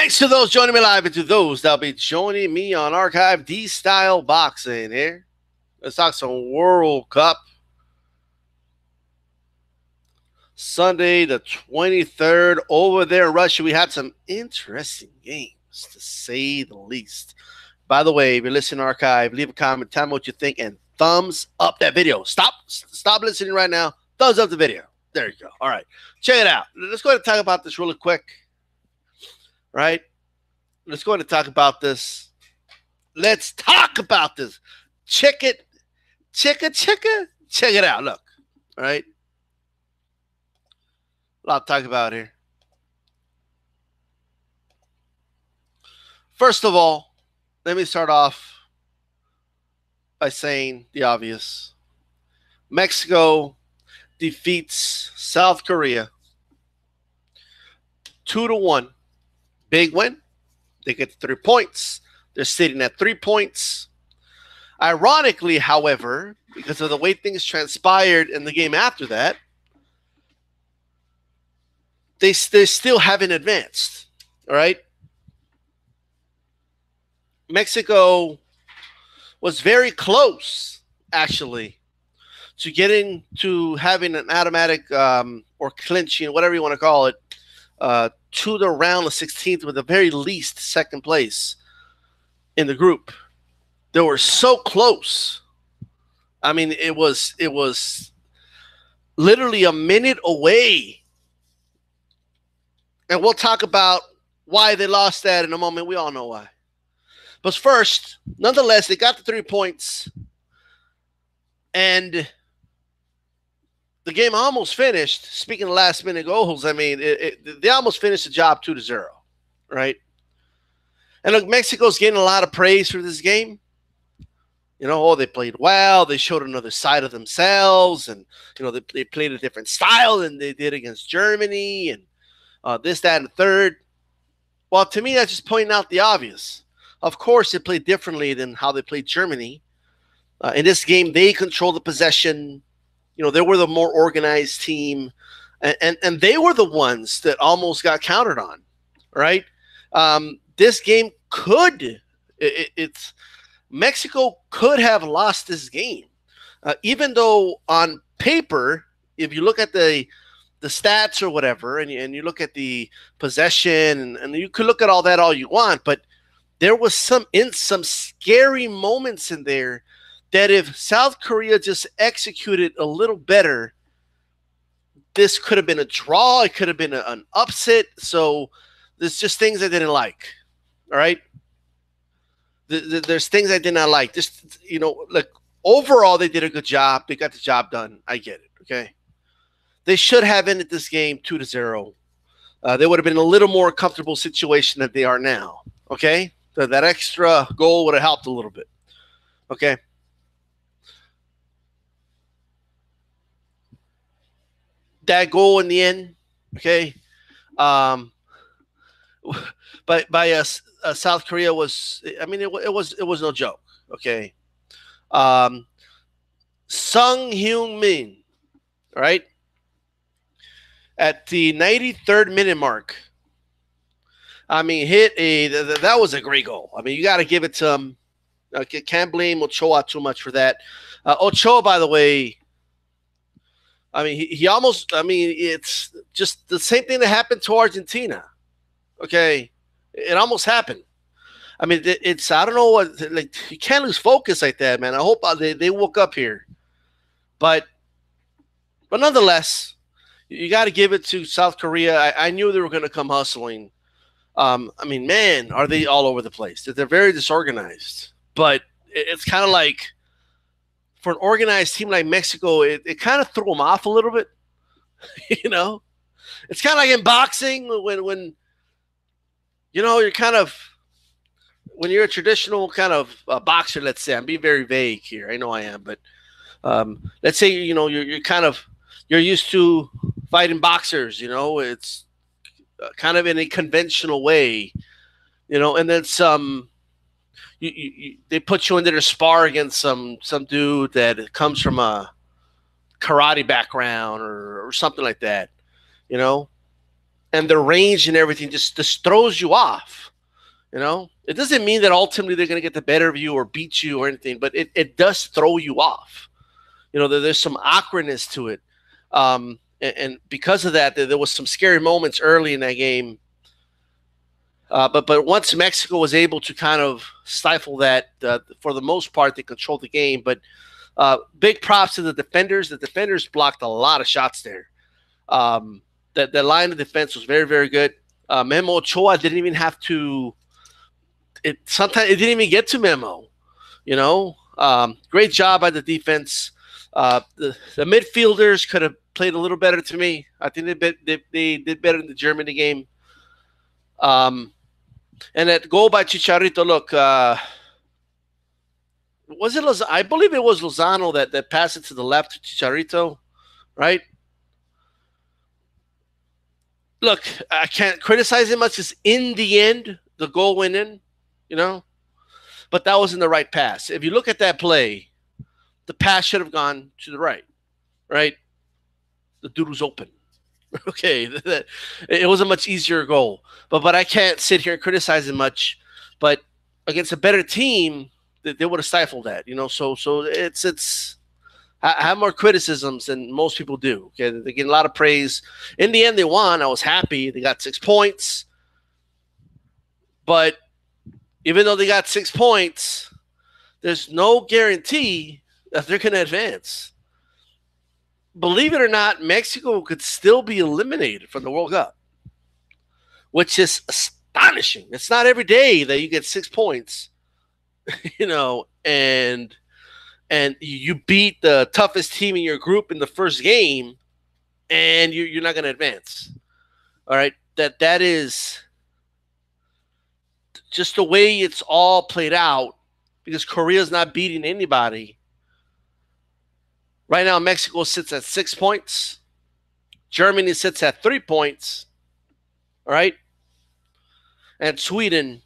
Thanks to those joining me live and to those that'll be joining me on archive. DStyleBoxing here. Let's talk some World Cup. Sunday the 23rd over there in Russia. We had some interesting games, to say the least. By the way, if you're listening to archive, leave a comment, tell me what you think, and thumbs up that video. Stop listening right now. Thumbs up the video. There you go. All right. Check it out. Let's go ahead and talk about this really quick. Right? Let's go ahead and talk about this. Let's talk about this. Check it. Check it out. Look. All right. A lot to talk about here. First of all, let me start off by saying the obvious. Mexico defeats South Korea 2-1. Big win. They get 3 points. They're sitting at 3 points. Ironically, however, because of the way things transpired in the game after that, they still haven't advanced. All right? Mexico was very close, actually, to getting to having an automatic or clinching, whatever you want to call it, to the round of 16th with the very least second place in the group. They were so close. I mean, it was literally a minute away. And we'll talk about why they lost that in a moment. We all know why. But first, nonetheless, they got the 3 points. And the game almost finished. Speaking of last-minute goals, I mean, they almost finished the job 2-0, right? And look, Mexico's getting a lot of praise for this game. You know, oh, they played well. They showed another side of themselves. And, you know, they played a different style than they did against Germany. And this, that, and the third. Well, to me, that's just pointing out the obvious. Of course, they played differently than how they played Germany. In this game, they controlled the possession. You know, they were the more organized team. And they were the ones that almost got countered on, right? This game could Mexico could have lost this game. Even though on paper, if you look at the stats or whatever, and you look at the possession, and you could look at all that all you want, but there was some scary moments in there that if South Korea just executed a little better, this could have been a draw. It could have been an upset. So there's just things I didn't like. All right. There's things I did not like. Just, you know, like overall, they did a good job. They got the job done. I get it. Okay. They should have ended this game 2-0. They would have been in a little more comfortable situation than they are now. Okay. So that extra goal would have helped a little bit. Okay. That goal in the end, okay, by South Korea was, I mean, it was no joke, okay. Sung Hyun-min, right, at the 93rd minute mark. I mean, that was a great goal. I mean, you got to give it to him. Okay, can't blame Ochoa too much for that. Ochoa, by the way, I mean, he almost, I mean, it's just the same thing that happened to Argentina. Okay. It almost happened. I mean, it's, I don't know what, like, you can't lose focus like that, man. I hope they woke up here. But nonetheless, you got to give it to South Korea. I knew they were going to come hustling. I mean, man, are they all over the place? They're very disorganized. But it's kind of like, for an organized team like Mexico, it kind of threw them off a little bit. You know? It's kind of like in boxing when you know, you're kind of, when you're a traditional kind of boxer, let's say. I'm being very vague here. I know I am. But let's say, you know, you're used to fighting boxers, you know. It's kind of in a conventional way, you know, and then some. They put you into their spar against some dude that comes from a karate background or something like that, you know. and their range and everything just throws you off. It doesn't mean that ultimately they're going to get the better of you or beat you or anything, but it does throw you off. There's some awkwardness to it. And because of that, there was some scary moments early in that game. But once Mexico was able to kind of stifle that, for the most part, they controlled the game. But big props to the defenders. The defenders blocked a lot of shots there. The line of defense was very, very good. Memo Ochoa didn't even have to. Sometimes it didn't even get to Memo. Great job by the defense. The midfielders could have played a little better to me. I think they did better in the Germany game. And that goal by Chicharito, look, was it Lozano? I believe it was Lozano that passed it to the left to Chicharito, right? Look, I can't criticize him much because in the end, the goal went in, but that wasn't the right pass. If you look at that play, the pass should have gone to the right, right? The dude was open. Okay, it was a much easier goal. But I can't sit here and criticize him much. But against a better team, they would have stifled that, So it's I have more criticisms than most people do. Okay, they get a lot of praise. In the end, they won. I was happy. They got 6 points. But even though they got 6 points, there's no guarantee that they're going to advance. Believe it or not, Mexico could still be eliminated from the World Cup, which is astonishing. It's not every day that you get 6 points, and you beat the toughest team in your group in the first game, and you're not going to advance. All right, that is just the way it's all played out, because Korea's not beating anybody. Right now, Mexico sits at 6 points. Germany sits at 3 points. All right? And Sweden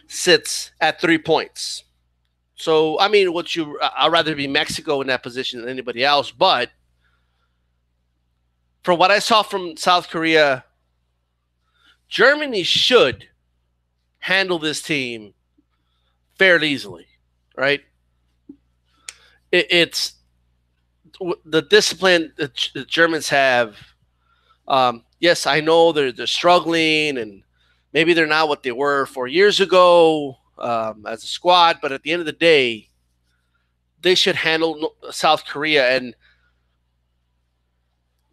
sits at 3 points. So, I mean, I'd rather be Mexico in that position than anybody else. But from what I saw from South Korea, Germany should handle this team fairly easily. Right? It's the discipline the Germans have. Yes, I know they're struggling, and maybe they're not what they were 4 years ago as a squad. But at the end of the day, they should handle South Korea, and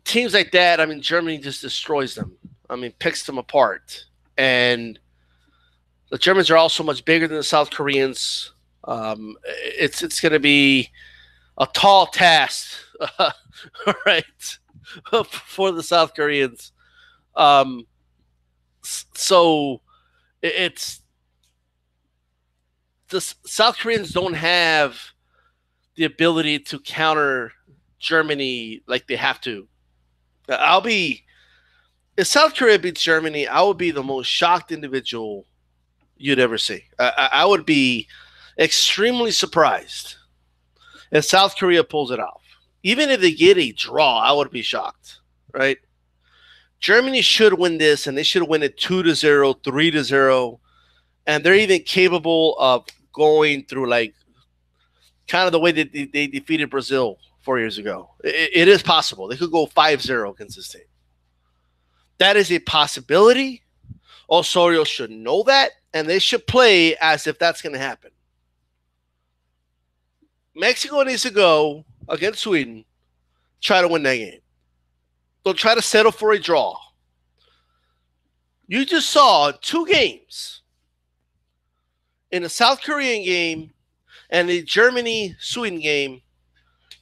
teams like that. I mean, Germany just destroys them. I mean, picks them apart, and the Germans are also much bigger than the South Koreans. It's going to be a tall task, right, for the South Koreans. So it's the South Koreans don't have the ability to counter Germany like they have to. If South Korea beats Germany, I would be the most shocked individual you'd ever see. I would be extremely surprised if South Korea pulls it off. Even if they get a draw, I would be shocked, right? Germany should win this, and they should win it 2-0, 3-0, and they're even capable of going through like kind of the way that they defeated Brazil 4 years ago. It is possible. They could go 5-0 against this team. That is a possibility. Osorio should know that, and they should play as if that's going to happen. Mexico needs to go against Sweden, try to win that game. They'll try to settle for a draw. You just saw 2 games, in the South Korean game and the Germany-Sweden game,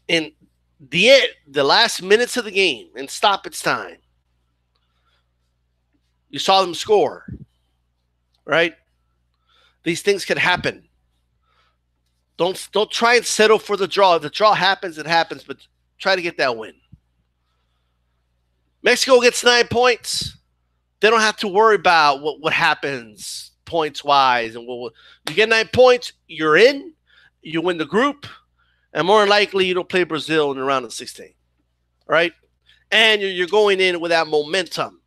in the last minutes of the game, in stoppage time. You saw them score, right? These things can happen. Don't try and settle for the draw. If the draw happens, it happens, but try to get that win. Mexico gets 9 points. They don't have to worry about what happens points-wise. And you get 9 points, you're in, you win the group, and more likely you don't play Brazil in the round of 16, right? And you're going in with that momentum,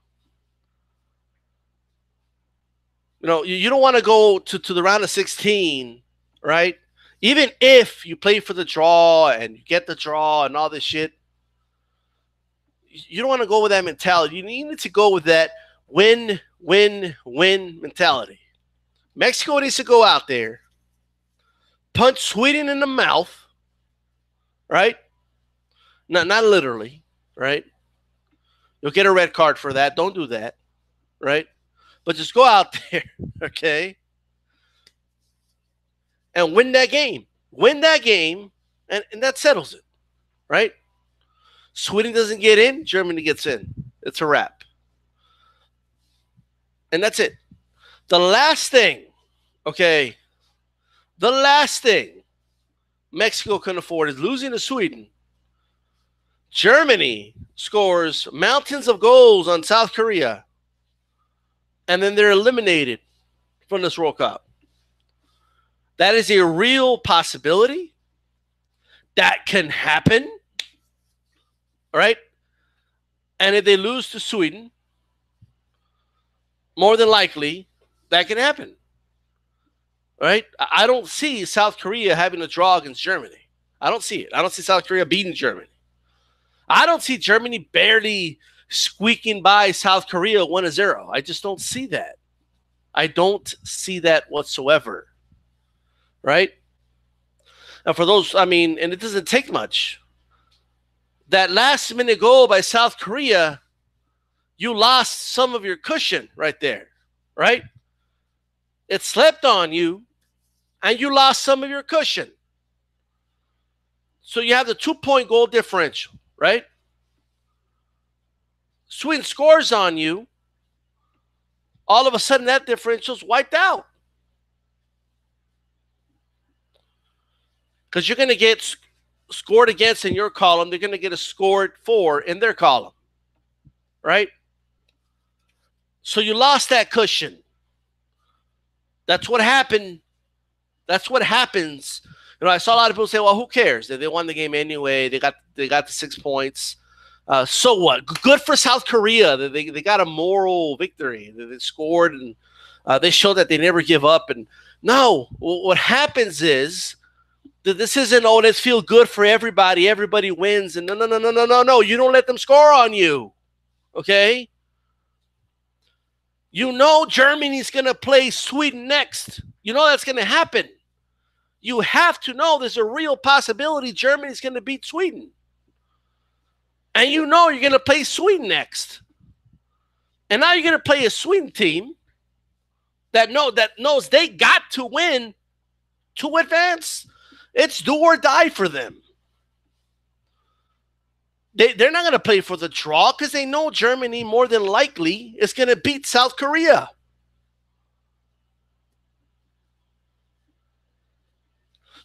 You don't want to go to the round of 16, right? Even if you play for the draw and you get the draw and all this shit, you don't want to go with that mentality. You need to go with that win, win, win mentality. Mexico needs to go out there, punch Sweden in the mouth, right? Not literally, right? You'll get a red card for that. Don't do that, right? But just go out there, okay, and win that game. Win that game, and that settles it, right? Sweden doesn't get in, Germany gets in. It's a wrap. And that's it. The last thing, okay, the last thing Mexico can afford is losing to Sweden. Germany scores mountains of goals on South Korea, and then they're eliminated from this World Cup. That is a real possibility. That can happen. All right? And if they lose to Sweden, more than likely, that can happen. All right? I don't see South Korea having a draw against Germany. I don't see it. I don't see South Korea beating Germany. I don't see Germany barely squeaking by South Korea 1-0. I just don't see that. I don't see that whatsoever. Right? And for those, and it doesn't take much. That last minute goal by South Korea, you lost some of your cushion right there. Right? It slept on you, and you lost some of your cushion. So you have the 2-point goal differential, right? Sweden scores on you. All of a sudden, that differential's wiped out. Because you're going to get scored against in your column. They're going to get a scored for in their column, right? So you lost that cushion. That's what happened. That's what happens. I saw a lot of people say, well, who cares? They won the game anyway. They got the 6 points. So what? Good for South Korea. They got a moral victory. They scored, and they showed that they never give up. And no, what happens is that this isn't, oh, let's feel good for everybody. Everybody wins. And no. You don't let them score on you. Okay? Germany's going to play Sweden next. That's going to happen. You have to know there's a real possibility Germany's going to beat Sweden. And you're going to play Sweden next. And now you're going to play a Sweden team that knows they got to win to advance. It's do or die for them. They're not going to play for the draw because they know Germany more than likely is going to beat South Korea.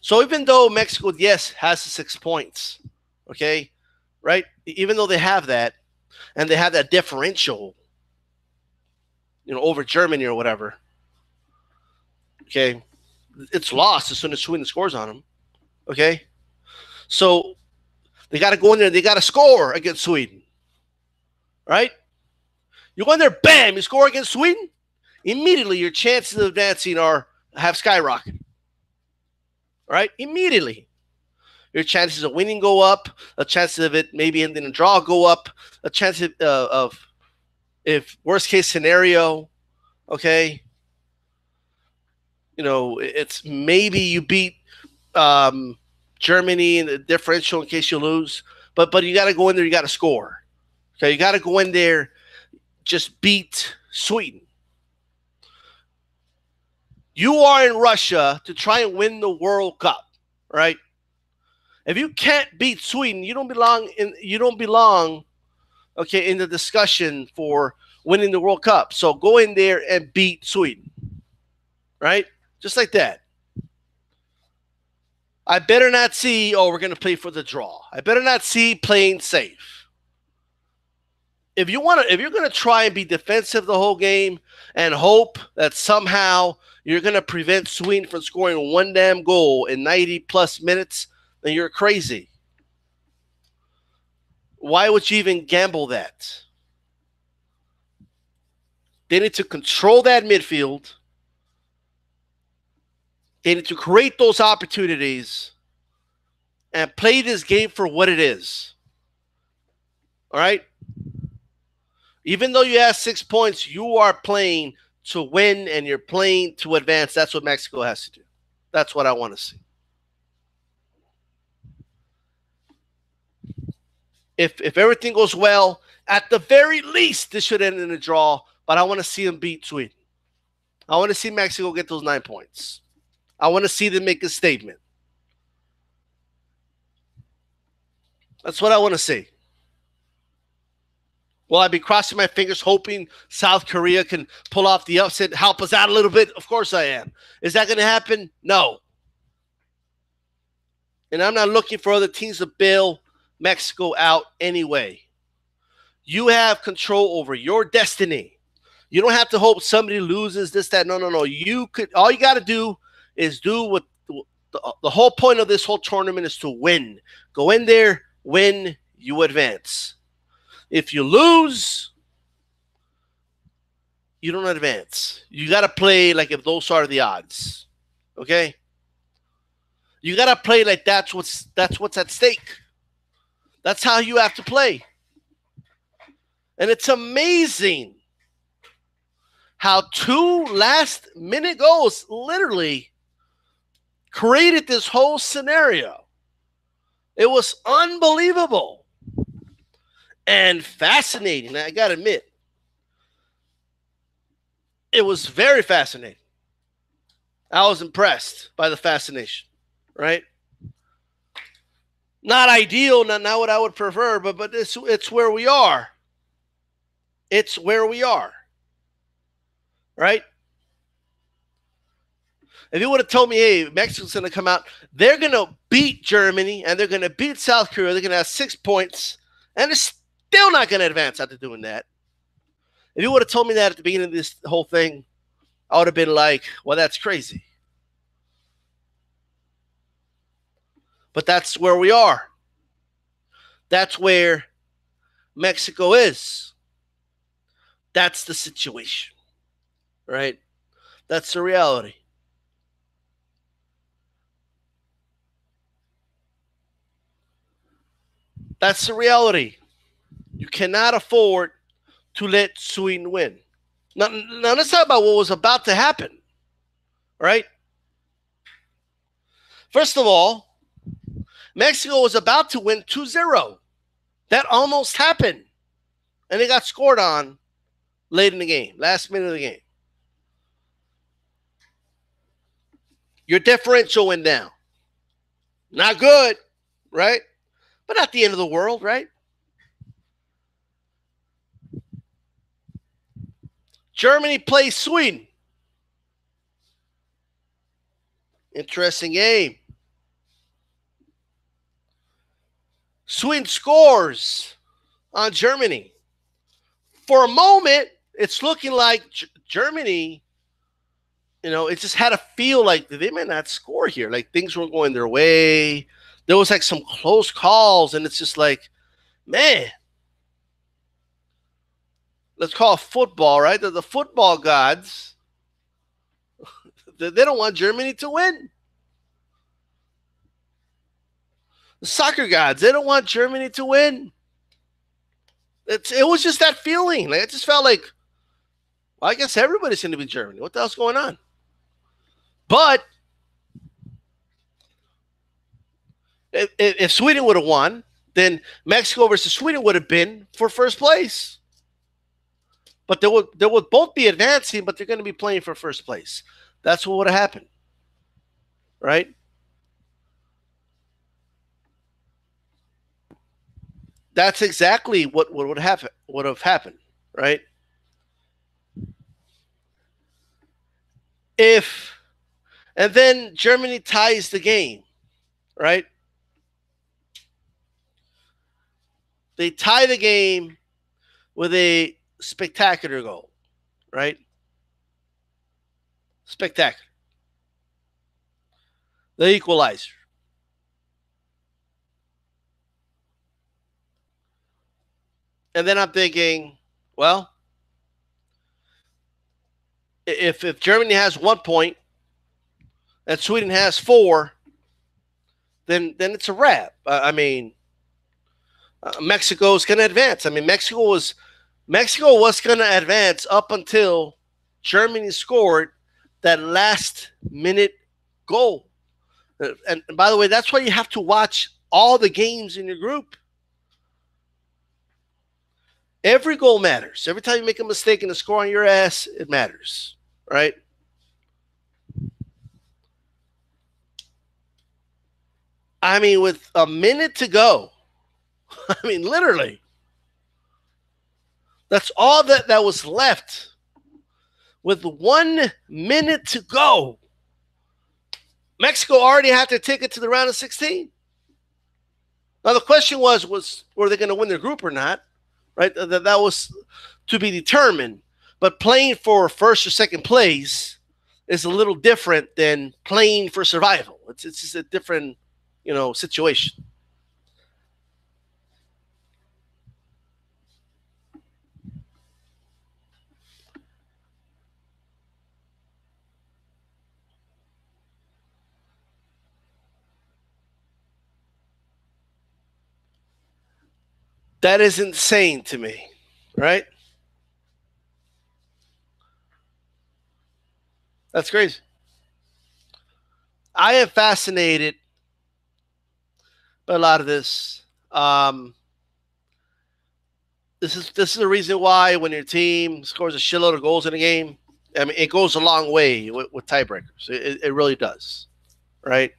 So even though Mexico, yes, has the 6 points, okay, right? Even though they have that, and they have that differential, over Germany or whatever, okay, it's lost as soon as Sweden scores on them, okay? So they got to go in there, they got to score against Sweden, right? You go in there, bam, you score against Sweden, immediately your chances of advancing have skyrocketed. Right? Immediately. Your chances of winning go up. The chances of it maybe ending a draw go up. A chance of if worst case scenario, okay, it's maybe you beat Germany in the differential in case you lose. But you got to go in there. You got to score. Okay, you got to go in there, just beat Sweden. You are in Russia to try and win the World Cup, right? If you can't beat Sweden, you don't belong, okay, in the discussion for winning the World Cup. So go in there and beat Sweden, right? Just like that. I better not see, we're going to play for the draw. I better not see playing safe. If you're going to try and be defensive the whole game and hope that somehow you're going to prevent Sweden from scoring one damn goal in 90-plus minutes, then you're crazy. Why would you even gamble that? They need to control that midfield, They need to create those opportunities and play this game for what it is. All right? Even though you have 6 points, you are playing to win and you're playing to advance. That's what Mexico has to do. That's what I want to see. If everything goes well, at the very least, this should end in a draw. But I want to see them beat Sweden. I want to see Mexico get those 9 points. I want to see them make a statement. That's what I want to see. Will I be crossing my fingers hoping South Korea can pull off the upset, help us out a little bit? Of course I am. Is that going to happen? No. And I'm not looking for other teams to bail Mexico out anyway. You have control over your destiny. You don't have to hope somebody loses this, that. No. You could. All you got to do is do what the whole point of this whole tournament is to win. Go in there, win, you advance. If you lose, you don't advance. You got to play like if those are the odds. Okay? You got to play like that's what's at stake. That's how you have to play. And it's amazing how 2 last-minute goals literally created this whole scenario. It was unbelievable and fascinating. I got to admit, it was very fascinating. I was impressed by the fascination, right? Not ideal, not what I would prefer, but it's where we are. It's where we are, right? If you would have told me, hey, Mexico's going to come out, they're going to beat Germany, and they're going to beat South Korea, they're going to have 6 points, and they're still not going to advance after doing that. If you would have told me that at the beginning of this whole thing, I would have been like, well, that's crazy. But that's where we are. That's where Mexico is. That's the situation, right? That's the reality. That's the reality. You cannot afford to let Sweden win. Now let's talk about what was about to happen, right? First of all, Mexico was about to win 2-0. That almost happened. And they got scored on late in the game, last minute of the game. Your differential went down. Not good, right? But not the end of the world, right? Germany plays Sweden. Interesting game. Sweden scores on Germany. For a moment, it's looking like Germany, it just had a feel like they may not score here. Like things weren't going their way. There was like some close calls, and it's just like, man, let's call it football, right? The football gods, they don't want Germany to win. The soccer gods, they don't want Germany to win. It was just that feeling. Like, it just felt like, well, I guess everybody's going to be Germany. What the hell's going on? But if Sweden would have won, then Mexico versus Sweden would have been for first place. But they would both be advancing, but they're going to be playing for first place. That's what would have happened, right? That's exactly what would have happened, right? And then Germany ties the game, right? They tie the game with a spectacular goal, right? Spectacular. The equalizer. And then I'm thinking, well, if Germany has 1 point and Sweden has 4, then it's a wrap. I mean, Mexico's going to advance. I mean, Mexico was going to advance up until Germany scored that last minute goal. And by the way, that's why you have to watch all the games in your group. Every goal matters. Every time you make a mistake and the score on your ass, it matters, right? I mean, with a minute to go, I mean, literally, that's all that was left. With 1 minute to go, Mexico already had their ticket to the round of 16. Now, the question was were they going to win their group or not? Right? That was to be determined. But playing for first or second place is a little different than playing for survival. It's just a different, situation. That is insane to me, right? That's crazy. I am fascinated by a lot of this. This is the reason why when your team scores a shitload of goals in a game, I mean, it goes a long way with tiebreakers. It really does, right?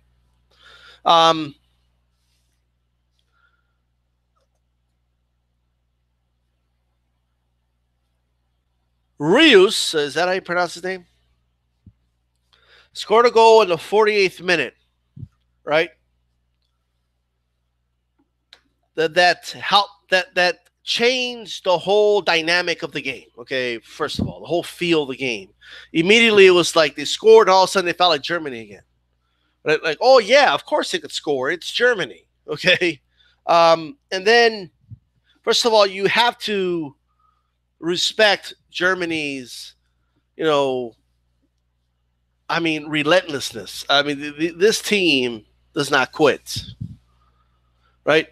Rius, is that how you pronounce his name? Scored a goal in the 48th minute, right? That changed the whole dynamic of the game. Okay, first of all, the whole feel of the game. Immediately, it was like they scored, and all of a sudden they felt like Germany again. Right? Like, oh yeah, of course they could score. It's Germany. Okay, and then first of all, you have to respect Germany's, relentlessness. I mean, this team does not quit, right?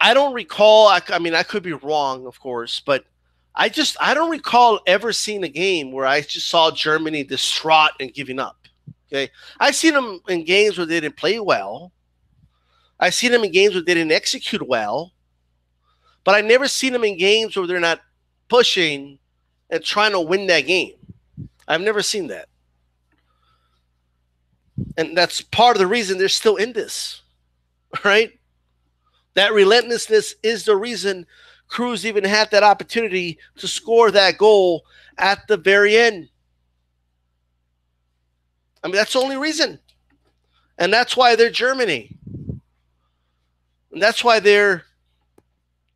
I don't recall. I could be wrong, of course, but I don't recall ever seeing a game where I just saw Germany distraught and giving up. Okay, I've seen them in games where they didn't play well. I've seen them in games where they didn't execute well, but I never seen them in games where they're not pushing and trying to win that game. I've never seen that. And that's part of the reason they're still in this, right? That relentlessness is the reason Cruz even had that opportunity to score that goal at the very end. I mean, that's the only reason. And that's why they're Germany. And that's why they're,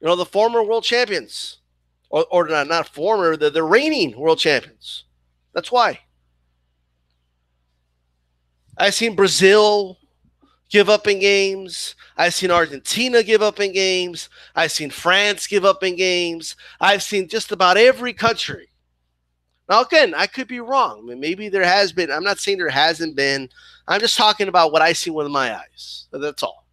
the former world champions. Or not former, the reigning world champions. That's why. I've seen Brazil give up in games. I've seen Argentina give up in games. I've seen France give up in games. I've seen just about every country. Now, again, I could be wrong. I mean, maybe there has been. I'm not saying there hasn't been. I'm just talking about what I see with my eyes. That's all.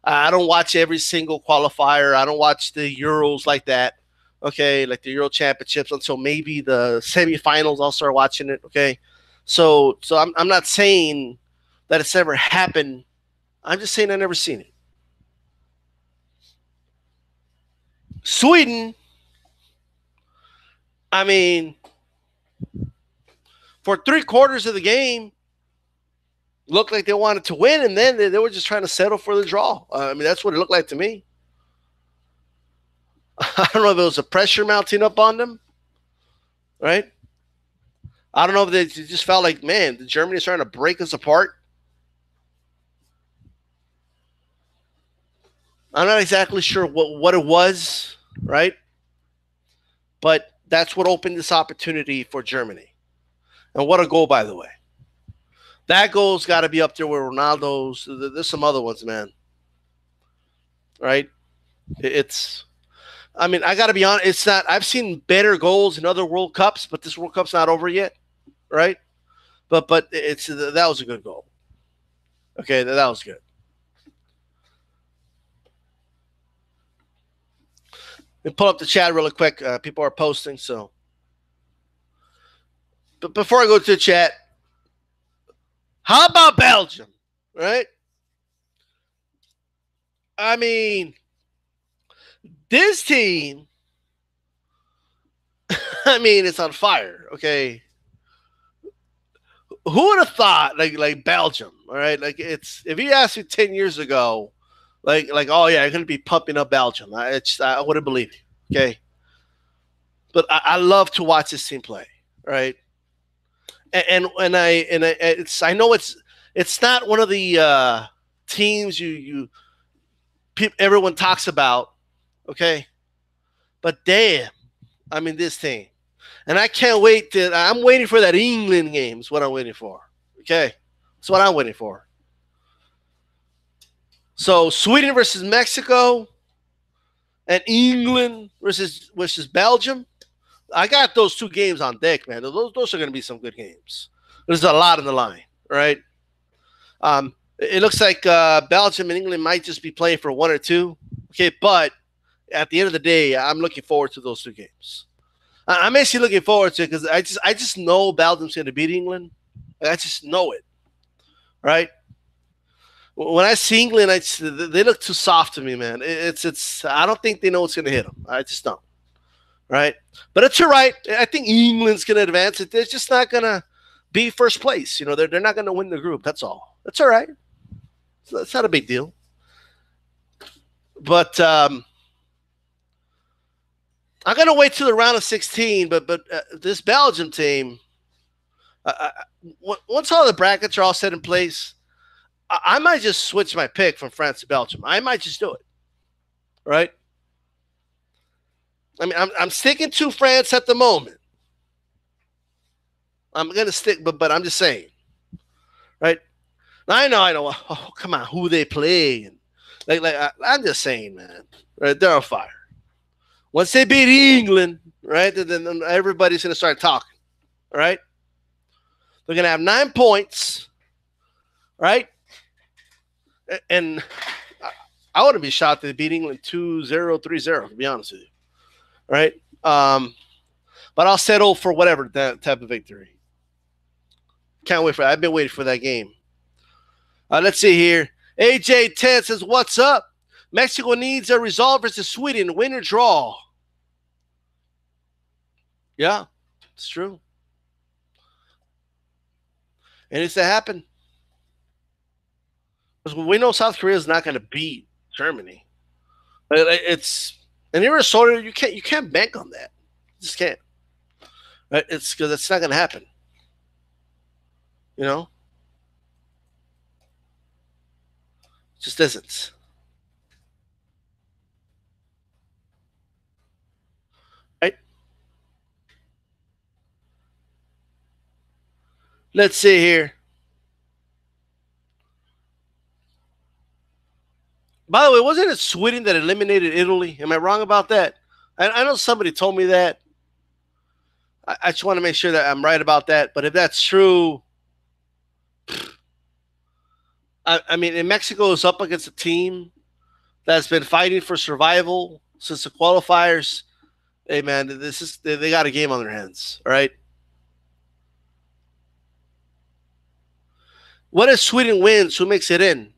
I don't watch every single qualifier. I don't watch the Euros like that. Okay, like the Euro Championships until maybe the semifinals. I'll start watching it. Okay, so I'm not saying that it's ever happened. I'm just saying I've never seen it. Sweden, I mean, for 3/4 of the game, looked like they wanted to win, and then they were just trying to settle for the draw. I mean, that's what it looked like to me. I don't know if it was a pressure mounting up on them, right? I don't know if they just felt like, man, the Germany's trying to break us apart. I'm not exactly sure what it was, right? But that's what opened this opportunity for Germany. And what a goal, by the way. That goal's got to be up there with Ronaldo's. There's some other ones, man. Right? I got to be honest. It's not. I've seen better goals in other World Cups, but this World Cup's not over yet, right? But that was a good goal. Okay, that was good. Let me pull up the chat really quick. People are posting, so. But before I go to the chat, how about Belgium? Right? I mean, this team, I mean, it's on fire. Okay, who would have thought like Belgium? All right, like it's if you asked me 10 years ago, like oh yeah, you're gonna be pumping up Belgium. I wouldn't believe you. Okay, but I love to watch this team play. Right, I know it's not one of the teams everyone talks about. Okay, but damn, I mean this team. And I can't wait I'm waiting for that England game is what I'm waiting for. Okay. That's what I'm waiting for. So Sweden versus Mexico and England versus Belgium. I got those two games on deck, man. Those are going to be some good games. There's a lot on the line, right? It looks like Belgium and England might just be playing for one or two. Okay, but at the end of the day, I'm looking forward to those two games. I'm actually looking forward to it because I just know Belgium's going to beat England. I just know it, right? When I see England, they look too soft to me, man. It's. I don't think they know what's going to hit them. I just don't, right? But it's all right. I think England's going to advance. They're just not going to be first place. You know, they're not going to win the group. That's all. That's all right. It's not a big deal. But I'm going to wait till the round of 16, but this Belgium team, once all the brackets are all set in place, I might just switch my pick from France to Belgium. I might just do it, right? I mean, I'm sticking to France at the moment. I'm going to stick, but I'm just saying, right? I know. Oh, come on, who they play? And I'm just saying, man, right? They're on fire. Once they beat England, right, then everybody's going to start talking, right? They're going to have 9 points, right? And I wouldn't be shocked if they beat England 2-0, 3-0, to be honest with you, right? But I'll settle for whatever that type of victory. Can't wait for that. I've been waiting for that game. Let's see here. AJ10 says, what's up? Mexico needs a result versus Sweden. Win or draw. Yeah, it's true. And it's to happen. Because we know South Korea is not going to beat Germany. It's and Arizona, you can't bank on that. You just can't. Right? It's because it's not going to happen. You know, it just isn't. Right? Let's see here. By the way, wasn't it Sweden that eliminated Italy? Am I wrong about that? I know somebody told me that. I just want to make sure that I'm right about that. But if that's true, I mean, and Mexico is up against a team that's been fighting for survival since the qualifiers. Hey, man, they got a game on their hands, all right? What if Sweden wins? Who makes it in?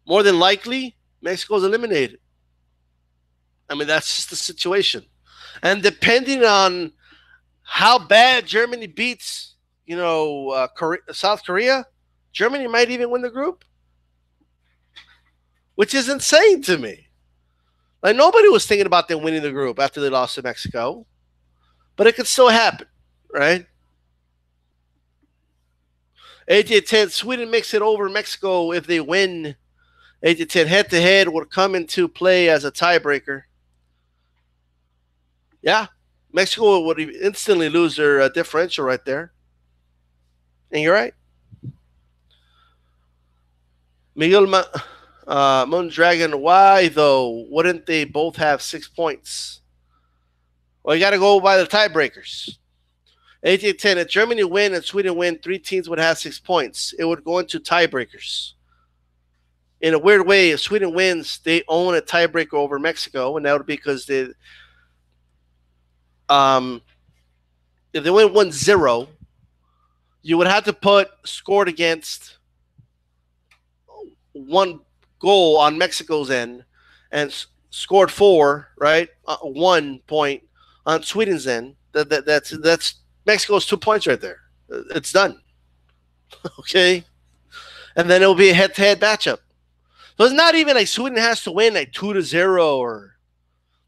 More than likely, Mexico's eliminated. I mean, that's just the situation. And depending on how bad Germany beats, South Korea, Germany might even win the group, which is insane to me. Like, nobody was thinking about them winning the group after they lost to Mexico, but it could still happen, right? AJ10, Sweden makes it over Mexico if they win. AJ10, head-to-head would come into play as a tiebreaker. Yeah, Mexico would instantly lose their differential right there. And you're right. Miguel Mondragon, why though? Wouldn't they both have 6 points? Well, you got to go by the tiebreakers. 18-10. If Germany win and Sweden win, 3 teams would have 6 points. It would go into tiebreakers. in a weird way, if Sweden wins, they own a tiebreaker over Mexico, and that would be because um, if they win 1-0, you would have to put scored against one goal on Mexico's end and scored 4, right? 1 point on Sweden's end. That's Mexico's 2 points right there. It's done. Okay? And then it'll be a head-to-head matchup. So it's not even like Sweden has to win like 2-0 or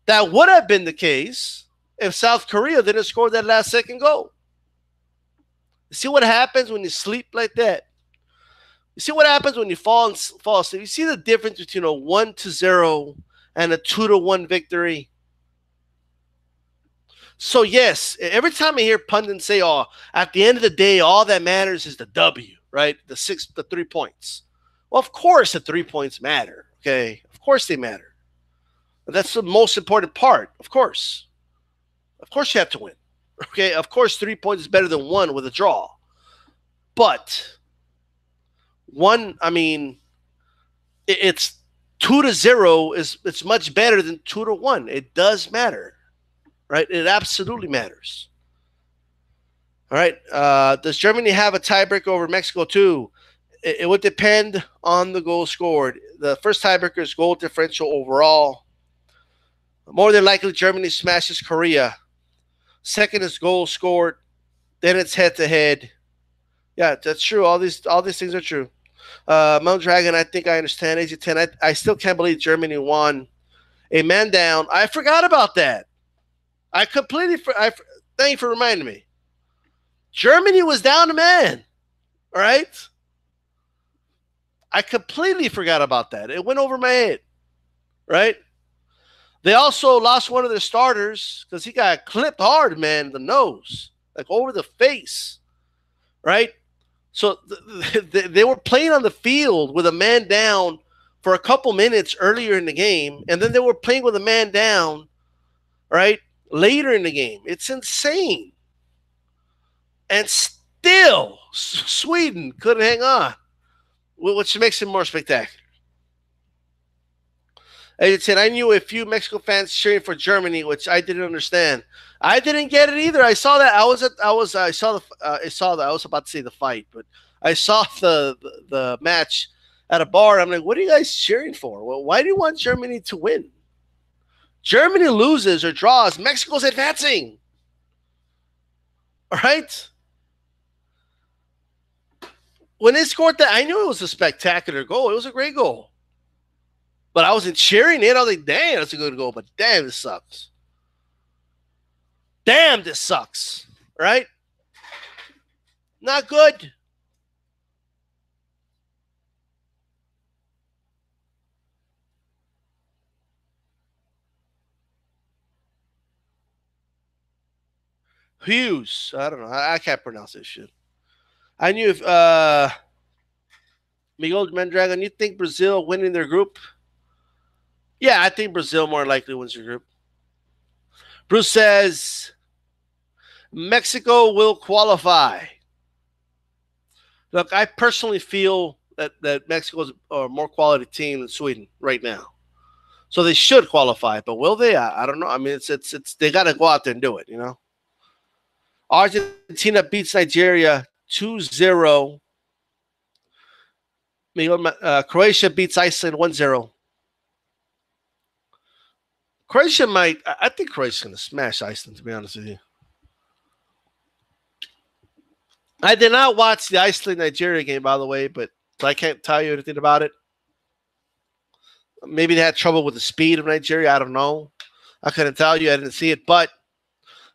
that would have been the case if South Korea didn't score that last second goal. You see what happens when you sleep like that? You see what happens when you fall asleep? You see the difference between a 1-0 and a 2-1 victory? So, yes, every time I hear pundits say, oh, at the end of the day, all that matters is the W, right? The 3 points. Well, of course the 3 points matter, okay? Of course they matter. But that's the most important part, of course. Of course you have to win, okay? Of course 3 points is better than 1 with a draw. But it's 2-0 it's much better than 2-1. It does matter, right? It absolutely matters. All right. Does Germany have a tiebreaker over Mexico too? It would depend on the goal scored. The first tiebreaker is goal differential overall. More than likely, Germany smashes Korea. Second is goal scored. Then it's head-to-head. Yeah, that's true. All these things are true. Mount Dragon, I think I understand. Age of 10, I still can't believe Germany won. A man down. I forgot about that. I completely thank you for reminding me. Germany was down a man. All right? I completely forgot about that. It went over my head. Right? They also lost one of their starters because he got clipped hard, man, in the nose. Like over the face. Right? So they were playing on the field with a man down for a couple minutes earlier in the game, and then they were playing with a man down, right, later in the game. It's insane. And still, Sweden couldn't hang on, which makes it more spectacular. As I said, I knew a few Mexico fans cheering for Germany, which I didn't understand. I didn't get it either. I saw that. I was about to say the fight, but I saw the match at a bar. I'm like, what are you guys cheering for? Well, why do you want Germany to win? Germany loses or draws, Mexico's advancing. All right. When they scored that, I knew it was a spectacular goal. It was a great goal. But I wasn't cheering it. I was like, damn, that's a good goal. But damn, this sucks. Damn, this sucks. Right? Not good. Hughes. I don't know. I can't pronounce this shit. I knew if Miguel Mendragon, you think Brazil winning their group? Yeah, I think Brazil more likely wins their group. Bruce says Mexico will qualify. Look, I personally feel that Mexico is a more quality team than Sweden right now. So they should qualify, but will they? I don't know. I mean, it's they got to go out there and do it, you know. Argentina beats Nigeria 2-0. Croatia beats Iceland 1-0. Croatia might. I think Croatia's going to smash Iceland, to be honest with you. I did not watch the Iceland-Nigeria game, by the way, but so I can't tell you anything about it. Maybe they had trouble with the speed of Nigeria. I don't know. I couldn't tell you. I didn't see it, but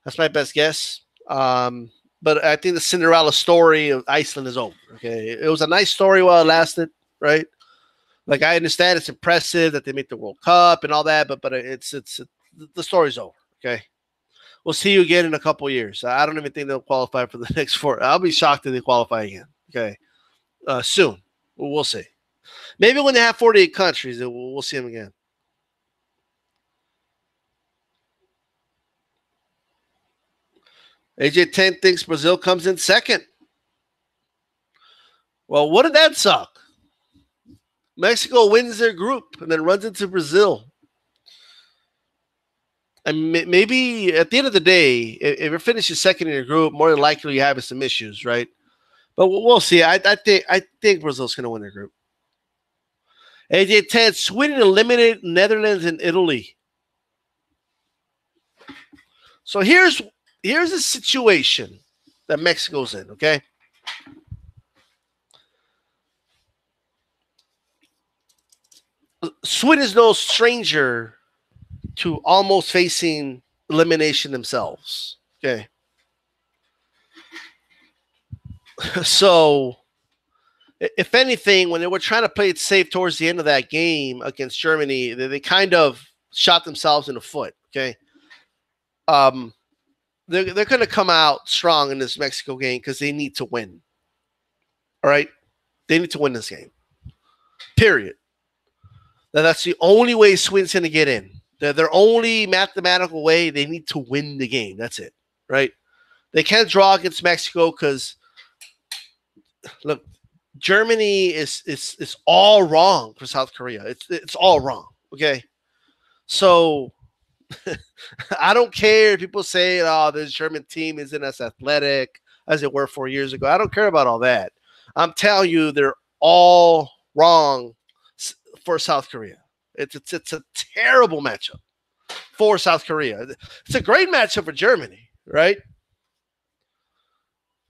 that's my best guess. But I think the Cinderella story of Iceland is over. Okay, it was a nice story while it lasted, right? Like I understand it's impressive that they made the World Cup and all that, but it's the story's over. Okay, we'll see you again in a couple of years. I don't even think they'll qualify for the next 4. I'll be shocked if they qualify again. Okay, soon we'll see. Maybe when they have 48 countries, we'll see them again. AJ10 thinks Brazil comes in second. Well, wouldn't that suck? Mexico wins their group and then runs into Brazil. And maybe at the end of the day, if you're finishing second in your group, more than likely you're having some issues, right? But we'll see. I think Brazil's going to win their group. AJ10, Sweden eliminated Netherlands and Italy. So here's the situation that Mexico's in, okay? Sweden is no stranger to almost facing elimination themselves, okay? So, if anything, when they were trying to play it safe towards the end of that game against Germany, they kind of shot themselves in the foot, okay? They're going to come out strong in this Mexico game because they need to win. All right? They need to win this game. Period. That's the only way Sweden's going to get in. Their only mathematical way, they need to win the game. That's it. Right? They can't draw against Mexico because, look, Germany is all wrong for South Korea. It's all wrong. Okay? So I don't care if people say, oh, this German team isn't as athletic as it were 4 years ago. I don't care about all that. I'm telling you, they're all wrong for South Korea. It's a terrible matchup for South Korea. It's a great matchup for Germany, right?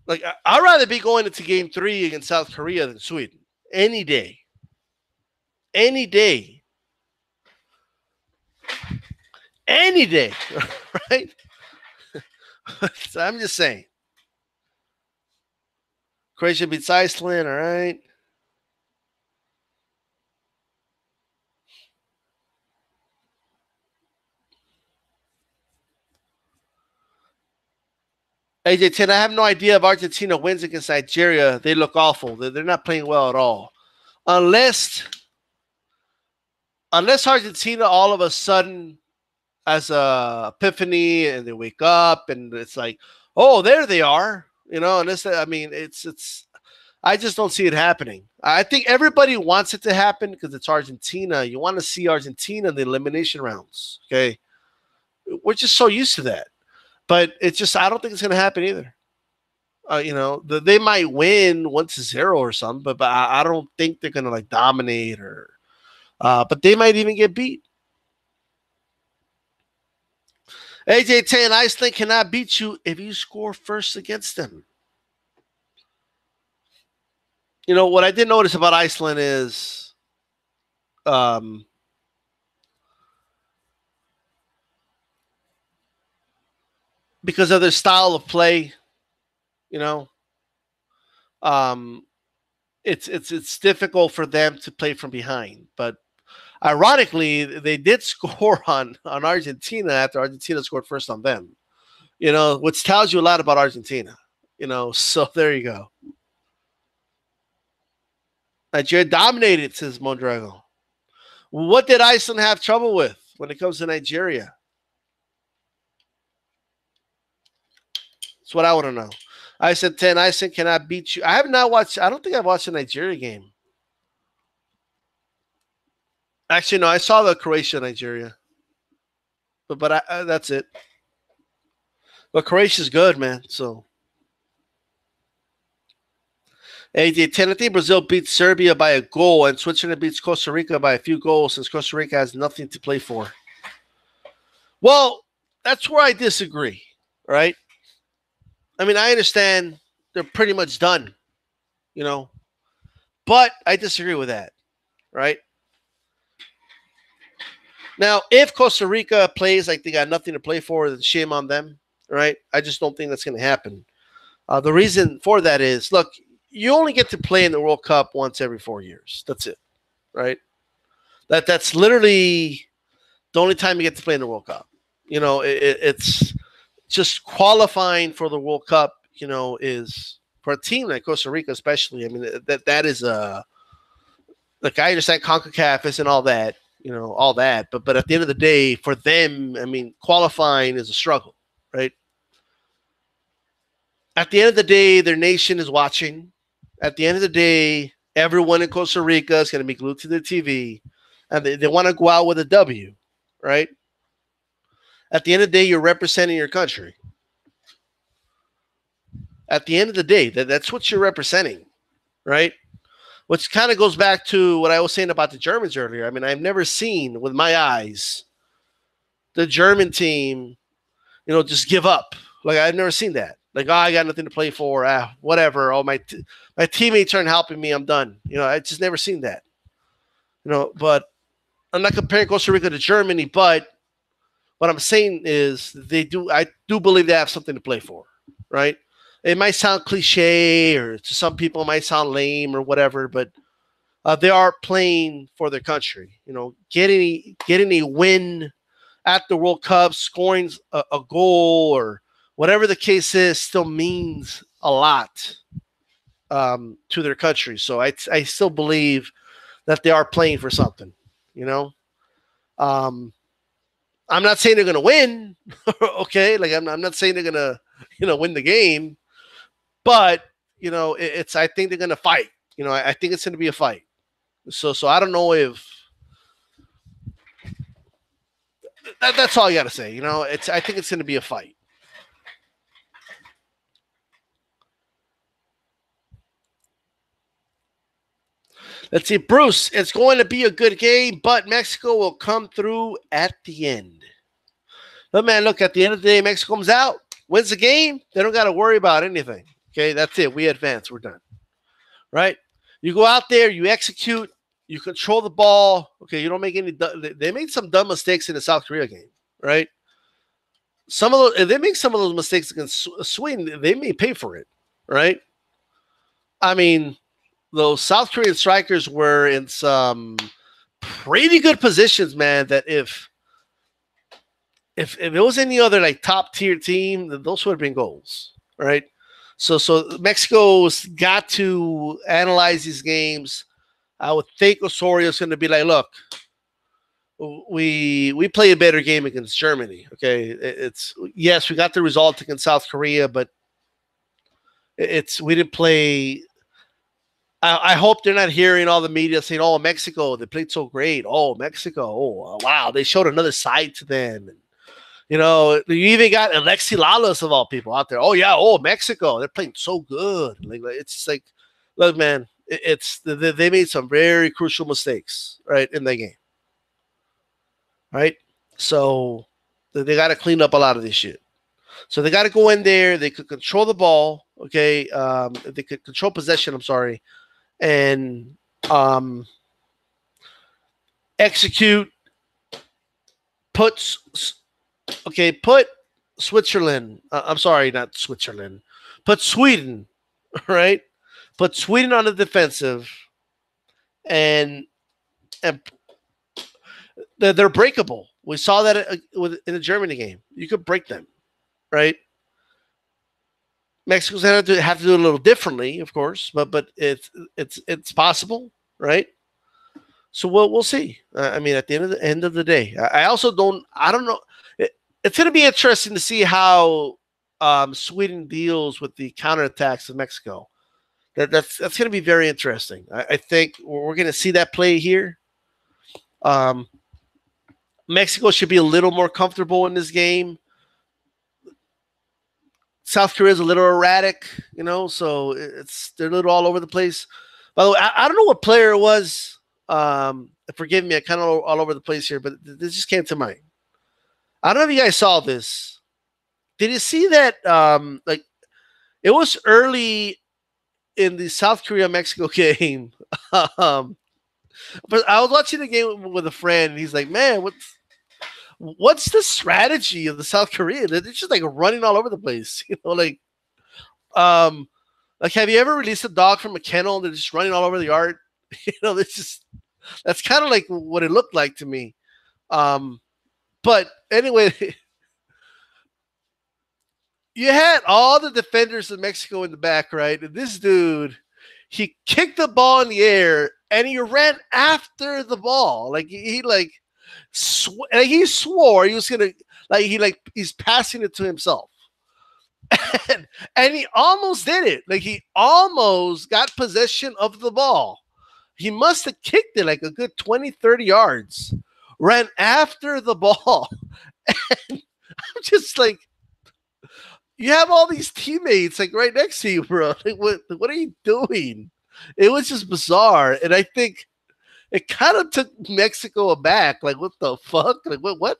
Like, I'd rather be going into game 3 against South Korea than Sweden. Any day. Any day. Any day, right? So I'm just saying. Croatia beats Iceland, all right? AJ10, I have no idea if Argentina wins against Nigeria. They look awful. They're not playing well at all. Unless Argentina all of a sudden has a epiphany and they wake up and it's like, oh, there they are. You know, and this, I mean, it's I just don't see it happening. I think everybody wants it to happen because it's Argentina. You want to see Argentina in the elimination rounds. Okay. We're just so used to that. But it's just, I don't think it's going to happen either. You know, they might win 1-0 or something, but I don't think they're going to like dominate or, but they might even get beat. AJ10, Iceland cannot beat you if you score first against them. You know, what I did notice about Iceland is because of their style of play, you know, it's difficult for them to play from behind. But ironically, they did score on Argentina after Argentina scored first on them. You know, which tells you a lot about Argentina. You know, so there you go. Nigeria dominated, says Mondrago. What did Iceland have trouble with when it comes to Nigeria? That's what I want to know. Iceland 10, Iceland cannot beat you. I have not watched, I don't think I've watched a Nigeria game. Actually, no, I saw the Croatia-Nigeria. But that's it. But Croatia's good, man, so. AJ10, I think Brazil beats Serbia by a goal and Switzerland beats Costa Rica by a few goals since Costa Rica has nothing to play for. Well, that's where I disagree, right? I mean, I understand they're pretty much done, you know, but I disagree with that, right? Now, if Costa Rica plays like they got nothing to play for, then shame on them, right? I just don't think that's going to happen. The reason for that is, look, you only get to play in the World Cup once every 4 years. That's it, right? That's literally the only time you get to play in the World Cup. You know, it's just qualifying for the World Cup, you know, is for a team like Costa Rica especially. I mean, that is like, I understand CONCACAF isn't all that, you know, all that. But at the end of the day, for them, I mean, qualifying is a struggle, right? At the end of the day, their nation is watching. At the end of the day, Everyone in Costa Rica is going to be glued to their TV, and they want to go out with a W, right? At the end of the day, you're representing your country. At the end of the day, that's what you're representing, right? Which kind of goes back to what I was saying about the Germans earlier. I mean, I've never seen with my eyes the German team, just give up. Like, I've never seen that. Like, oh, I got nothing to play for. Whatever. Oh, my teammates aren't helping me. I'm done. I just never seen that. But I'm not comparing Costa Rica to Germany, but what I'm saying is I do believe they have something to play for, right? It might sound cliche, or to some people it might sound lame or whatever, but they are playing for their country. Getting a win at the World Cup, scoring a goal or whatever the case is, still means a lot to their country. So I still believe that they are playing for something. I'm not saying they're going to win, okay? Like I'm not saying they're going to win the game, but I think they're going to fight. I think it's going to be a fight. So I don't know if that's all I got to say. I think it's going to be a fight. Let's see, Bruce. It's going to be a good game, but Mexico will come through at the end. But man, look, at the end of the day, Mexico comes out, wins the game. They don't got to worry about anything. Okay, that's it. We advance. We're done. Right? You go out there, you execute, you control the ball. Okay, you don't make any. They made some dumb mistakes in the South Korea game, right? If they make some of those mistakes against Sweden, they may pay for it, right? I mean, those South Korean strikers were in some pretty good positions, man. That if it was any other like top tier team, those would have been goals, right? So Mexico's got to analyze these games. I would think Osorio's going to be like, look, we play a better game against Germany. Okay, yes, we got the result against South Korea, but we didn't play. I hope they're not hearing all the media saying, "Oh, Mexico, they played so great. Oh, Mexico, oh wow, they showed another side to them." And, you even got Alexi Lalas of all people out there. Oh yeah, Mexico, they're playing so good. Like it's just like, look, man, they made some very crucial mistakes right in that game. Right, so they got to clean up a lot of this shit. So they got to go in there. They could control the ball. Okay, they could control possession. I'm sorry. And execute, put Switzerland. I'm sorry, not Switzerland. Put Sweden, right? Put Sweden on the defensive, and they're breakable. We saw that in the Germany game. You could break them, right? Mexico's going to have to do it a little differently, of course, but it's possible, right? So we'll see. I mean, at the end of the day, I don't know. It's going to be interesting to see how Sweden deals with the counterattacks of Mexico. That's going to be very interesting. I think we're going to see that play here. Mexico should be a little more comfortable in this game. South Korea is a little erratic, so they're a little all over the place. By the way, I don't know what player it was. Forgive me, I kind of all over the place here, but this just came to mind. I don't know if you guys saw this. Did you see that? Like, it was early in the South Korea-Mexico game. But I was watching the game with a friend, and he's like, "Man, what's the strategy of the South Korea? They're just like running all over the place, like have you ever released a dog from a kennel and they're just running all over the yard? That's kind of like what it looked like to me. But anyway, you had all the defenders of Mexico in the back, right? And this dude, he kicked the ball in the air and he ran after the ball. Like he swore he was gonna he's passing it to himself. And he almost did it. Like, he almost got possession of the ball. He must have kicked it like a good 20, 30 yards, ran after the ball. And I'm just like, you have all these teammates like right next to you, bro. Like, what are you doing? It was just bizarre. And I think it kind of took Mexico aback. Like, what the fuck? Like, what?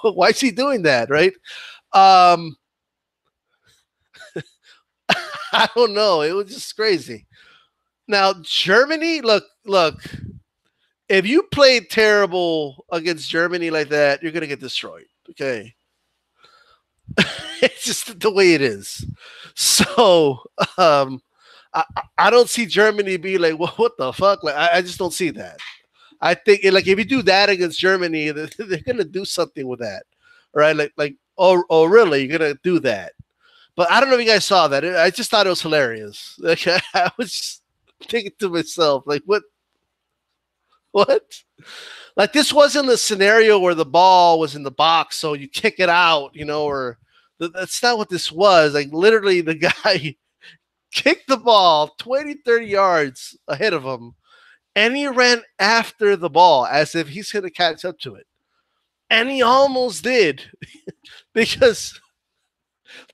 Why is he doing that? Right? Um, I don't know. It was just crazy. Now, Germany, look. If you played terrible against Germany like that, you're gonna get destroyed. Okay. It's just the way it is. So I don't see Germany be like, well, what the fuck? Like, I just don't see that. I think like if you do that against Germany, they're gonna do something with that, right? Like oh really? You're gonna do that? But I don't know if you guys saw that. I just thought it was hilarious. Like, I was just thinking to myself, like, what? Like, this wasn't a scenario where the ball was in the box, so you kick it out, or that's not what this was. Like, literally, the guy kicked the ball 20, 30 yards ahead of him, and he ran after the ball as if he's going to catch up to it. And he almost did because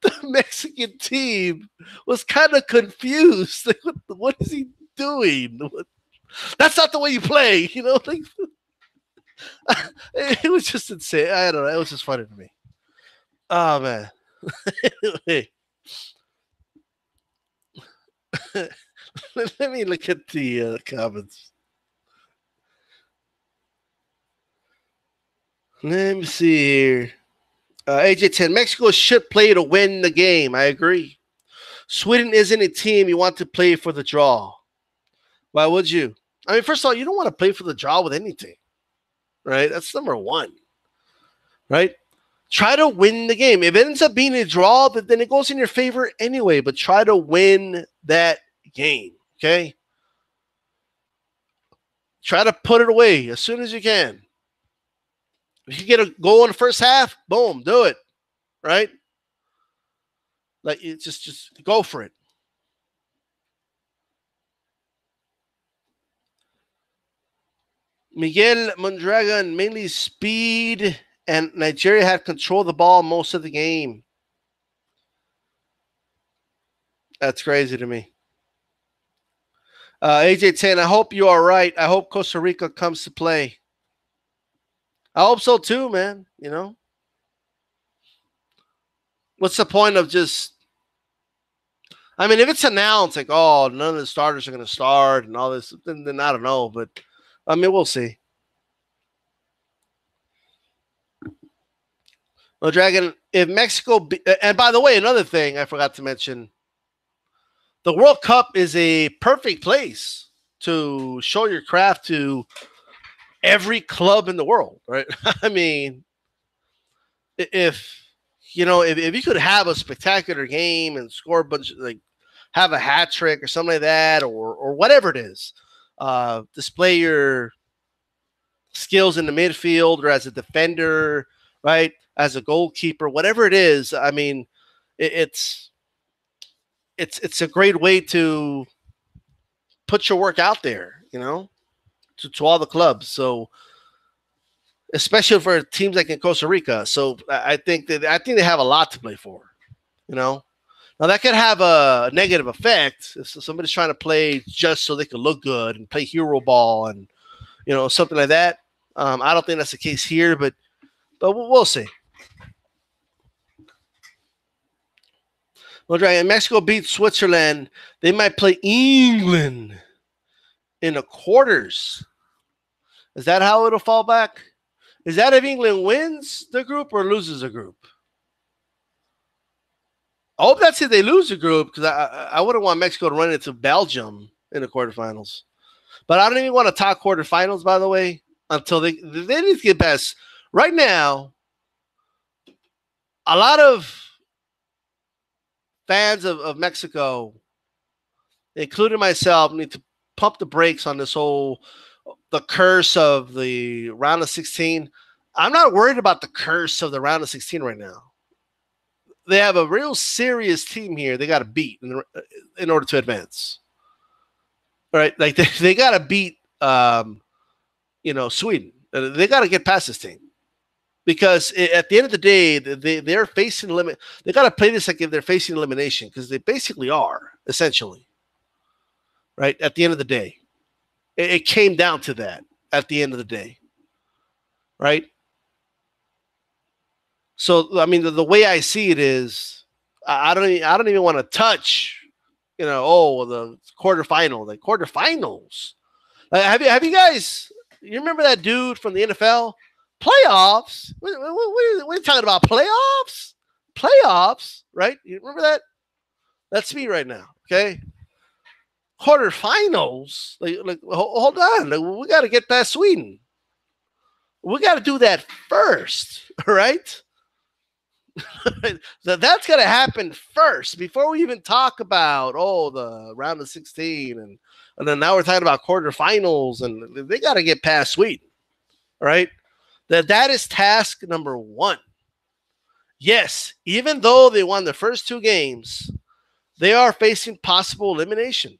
the Mexican team was kind of confused. Like, what is he doing? That's not the way you play, Like, it was just insane. I don't know. It was just funny to me. Oh man. Anyway, let me look at the comments. Let me see here. AJ10, Mexico should play to win the game. I agree. Sweden isn't a team you want to play for the draw. Why would you? I mean, first of all, you don't want to play for the draw with anything, right? That's number one, right? Try to win the game. If it ends up being a draw, then it goes in your favor anyway, but try to win that game, okay? Try to put it away as soon as you can. If you get a goal in the first half, boom, do it, right? Like, it's just go for it. Miguel Mondragon, mainly speed, and Nigeria had control of the ball most of the game. That's crazy to me. AJ10, I hope you are right. I hope Costa Rica comes to play. I hope so too, man. What's the point of just... I mean, if it's announced, like, oh, none of the starters are going to start and all this, then I don't know. But, I mean, we'll see. Well, Dragon, if Mexico... and by the way, another thing I forgot to mention, the World Cup is a perfect place to show your craft to every club in the world, right? I mean, if you could have a spectacular game and score a bunch of, like, have a hat trick or something like that, or whatever it is, display your skills in the midfield or as a defender, right? As a goalkeeper, whatever it is. I mean, it's a great way to put your work out there, to all the clubs. So, especially for teams like in Costa Rica. So I think they have a lot to play for, Now that could have a negative effect if somebody's trying to play just so they can look good and play hero ball and something like that. I don't think that's the case here, but we'll see. Well, Dragon, Mexico beats Switzerland. They might play England in the quarters. Is that how it'll fall back? Is that if England wins the group or loses a group? I hope that's if they lose the group, because I wouldn't want Mexico to run into Belgium in the quarterfinals. But I don't even want to talk quarterfinals, by the way, until they need to get past. Right now, a lot of fans of Mexico, including myself, need to pump the brakes on this whole the curse of the round of 16. I'm not worried about the curse of the round of 16 right now. they have a real serious team here. They got to beat in order to advance. Right? Like they got to beat, Sweden. They got to get past this team because at the end of the day, they're facing limit. They got to play this like if they're facing elimination because they basically are essentially. Right? At the end of the day, it came down to that. At the end of the day, right? So I mean, the way I see it is, I don't even want to touch, the quarterfinals. Have you guys? You remember that dude from the NFL playoffs? What are you talking about? Playoffs, right? You remember that? That's me right now. Okay, quarterfinals. Like hold on. Like, we got to get past Sweden. We got to do that first, right? That's going to happen first before we even talk about the round of 16 and then now we're talking about quarterfinals and they got to get past Sweden, right? That is task number one. Yes, even though they won the first two games, they are facing possible elimination.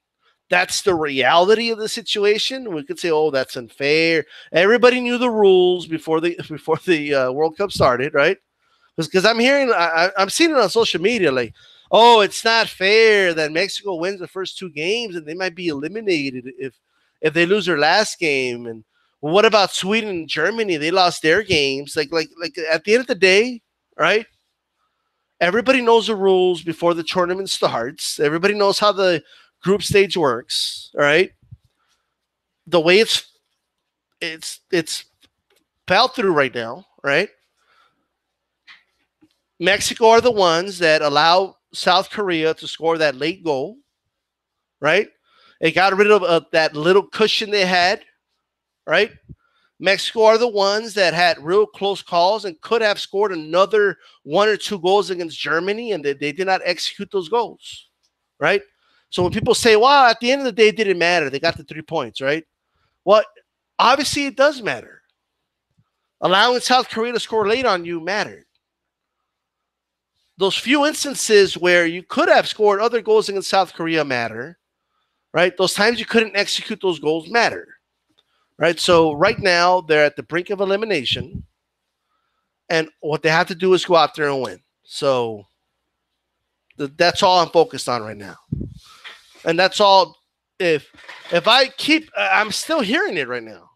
That's the reality of the situation. We could say, that's unfair. Everybody knew the rules before the World Cup started, right? Because I'm hearing, I'm seeing it on social media, like, it's not fair that Mexico wins the first two games and they might be eliminated if they lose their last game. And well, what about Sweden and Germany? They lost their games. Like at the end of the day, right? Everybody knows the rules before the tournament starts. Everybody knows how the group stage works. All right. The way it's fell through right now, right? Mexico are the ones that allow South Korea to score that late goal, right? It got rid of that little cushion they had, right? Mexico are the ones that had real close calls and could have scored another one or two goals against Germany, and they did not execute those goals, right? So when people say, wow, at the end of the day, it didn't matter. They got the 3 points, right? Well, obviously it does matter. Allowing South Korea to score late on you mattered. Those few instances where you could have scored other goals against South Korea matter, right? Those times you couldn't execute those goals matter, right? So right now they're at the brink of elimination, and what they have to do is go out there and win. So that's all I'm focused on right now, and that's all. If I'm still hearing it right now,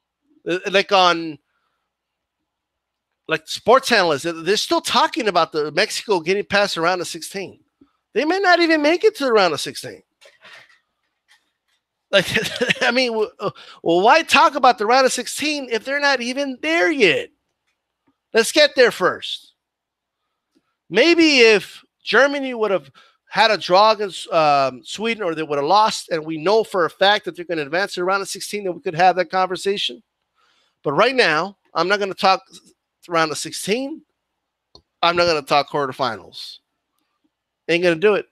like sports analysts, they're still talking about the Mexico getting past the round of 16. They may not even make it to the round of 16. Like, I mean, well, why talk about the round of 16 if they're not even there yet? Let's get there first. Maybe if Germany would have had a draw against Sweden, or they would have lost, and we know for a fact that they're going to advance to the round of 16, then we could have that conversation. But right now, I'm not going to talk round of 16. I'm not going to talk quarterfinals. Ain't going to do it.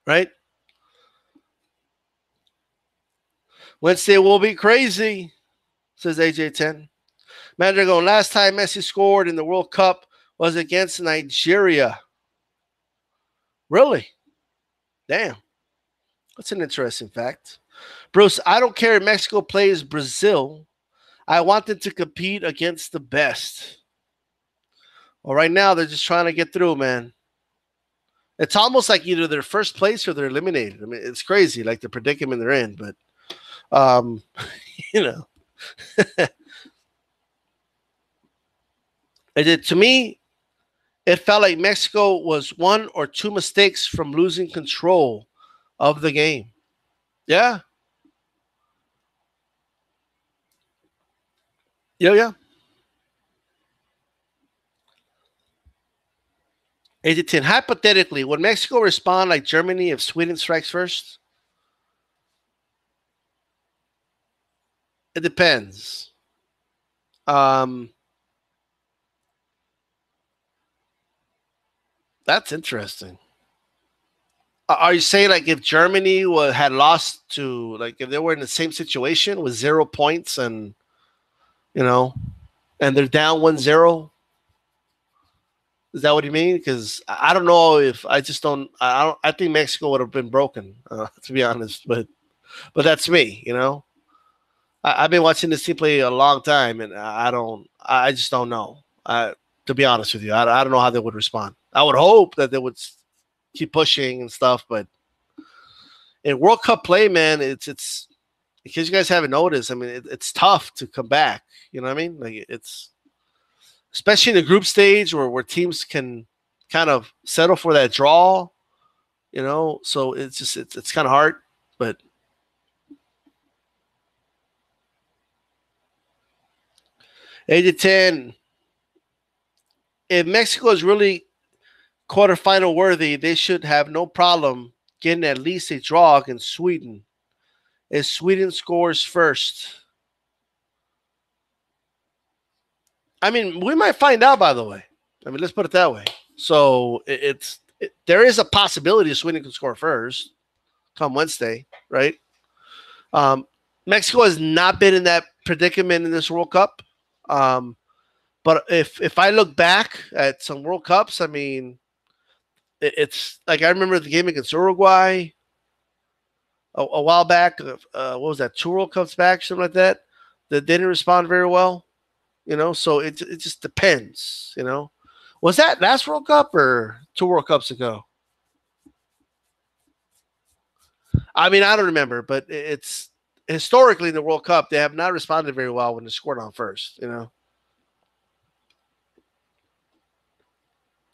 Right? Wednesday will be crazy, says AJ10. Man, they're going, last time Messi scored in the World Cup was against Nigeria. Really? Damn. That's an interesting fact. Bruce, I don't care if Mexico plays Brazil. I want them to compete against the best. Well, right now, they're just trying to get through, man. It's almost like either they're first place or they're eliminated. I mean, it's crazy, like the predicament they're in. But, to me, it felt like Mexico was one or two mistakes from losing control of the game. Yeah. Yeah. 8-10. Hypothetically, would Mexico respond like Germany if Sweden strikes first? It depends. That's interesting. Are you saying like if Germany had lost to, like if they were in the same situation with 0 points and, and they're down 1-0? Is that what you mean? Because I don't know if I just don't. I don't. I think Mexico would have been broken, to be honest. But that's me. I've been watching this team play a long time, and I don't. I just don't know. To be honest with you, I don't know how they would respond. I would hope that they would keep pushing and stuff, but in World Cup play, man, it's in case you guys haven't noticed. I mean, it's tough to come back. You know what I mean? Like it's especially in the group stage where teams can kind of settle for that draw. So it's just it's kind of hard, but. Age of 10. If Mexico is really quarterfinal worthy, they should have no problem getting at least a draw against Sweden. If Sweden scores first, I mean, we might find out. By the way, I mean, let's put it that way. So there is a possibility Sweden can score first come Wednesday, right? Mexico has not been in that predicament in this World Cup. But if I look back at some World Cups, I mean, it's like I remember the game against Uruguay a while back. What was that? 2 World Cups back, something like that. That didn't respond very well. So it just depends. Was that last World Cup or 2 World Cups ago? I mean, I don't remember, but it's historically in the World Cup they have not responded very well when they scored on first.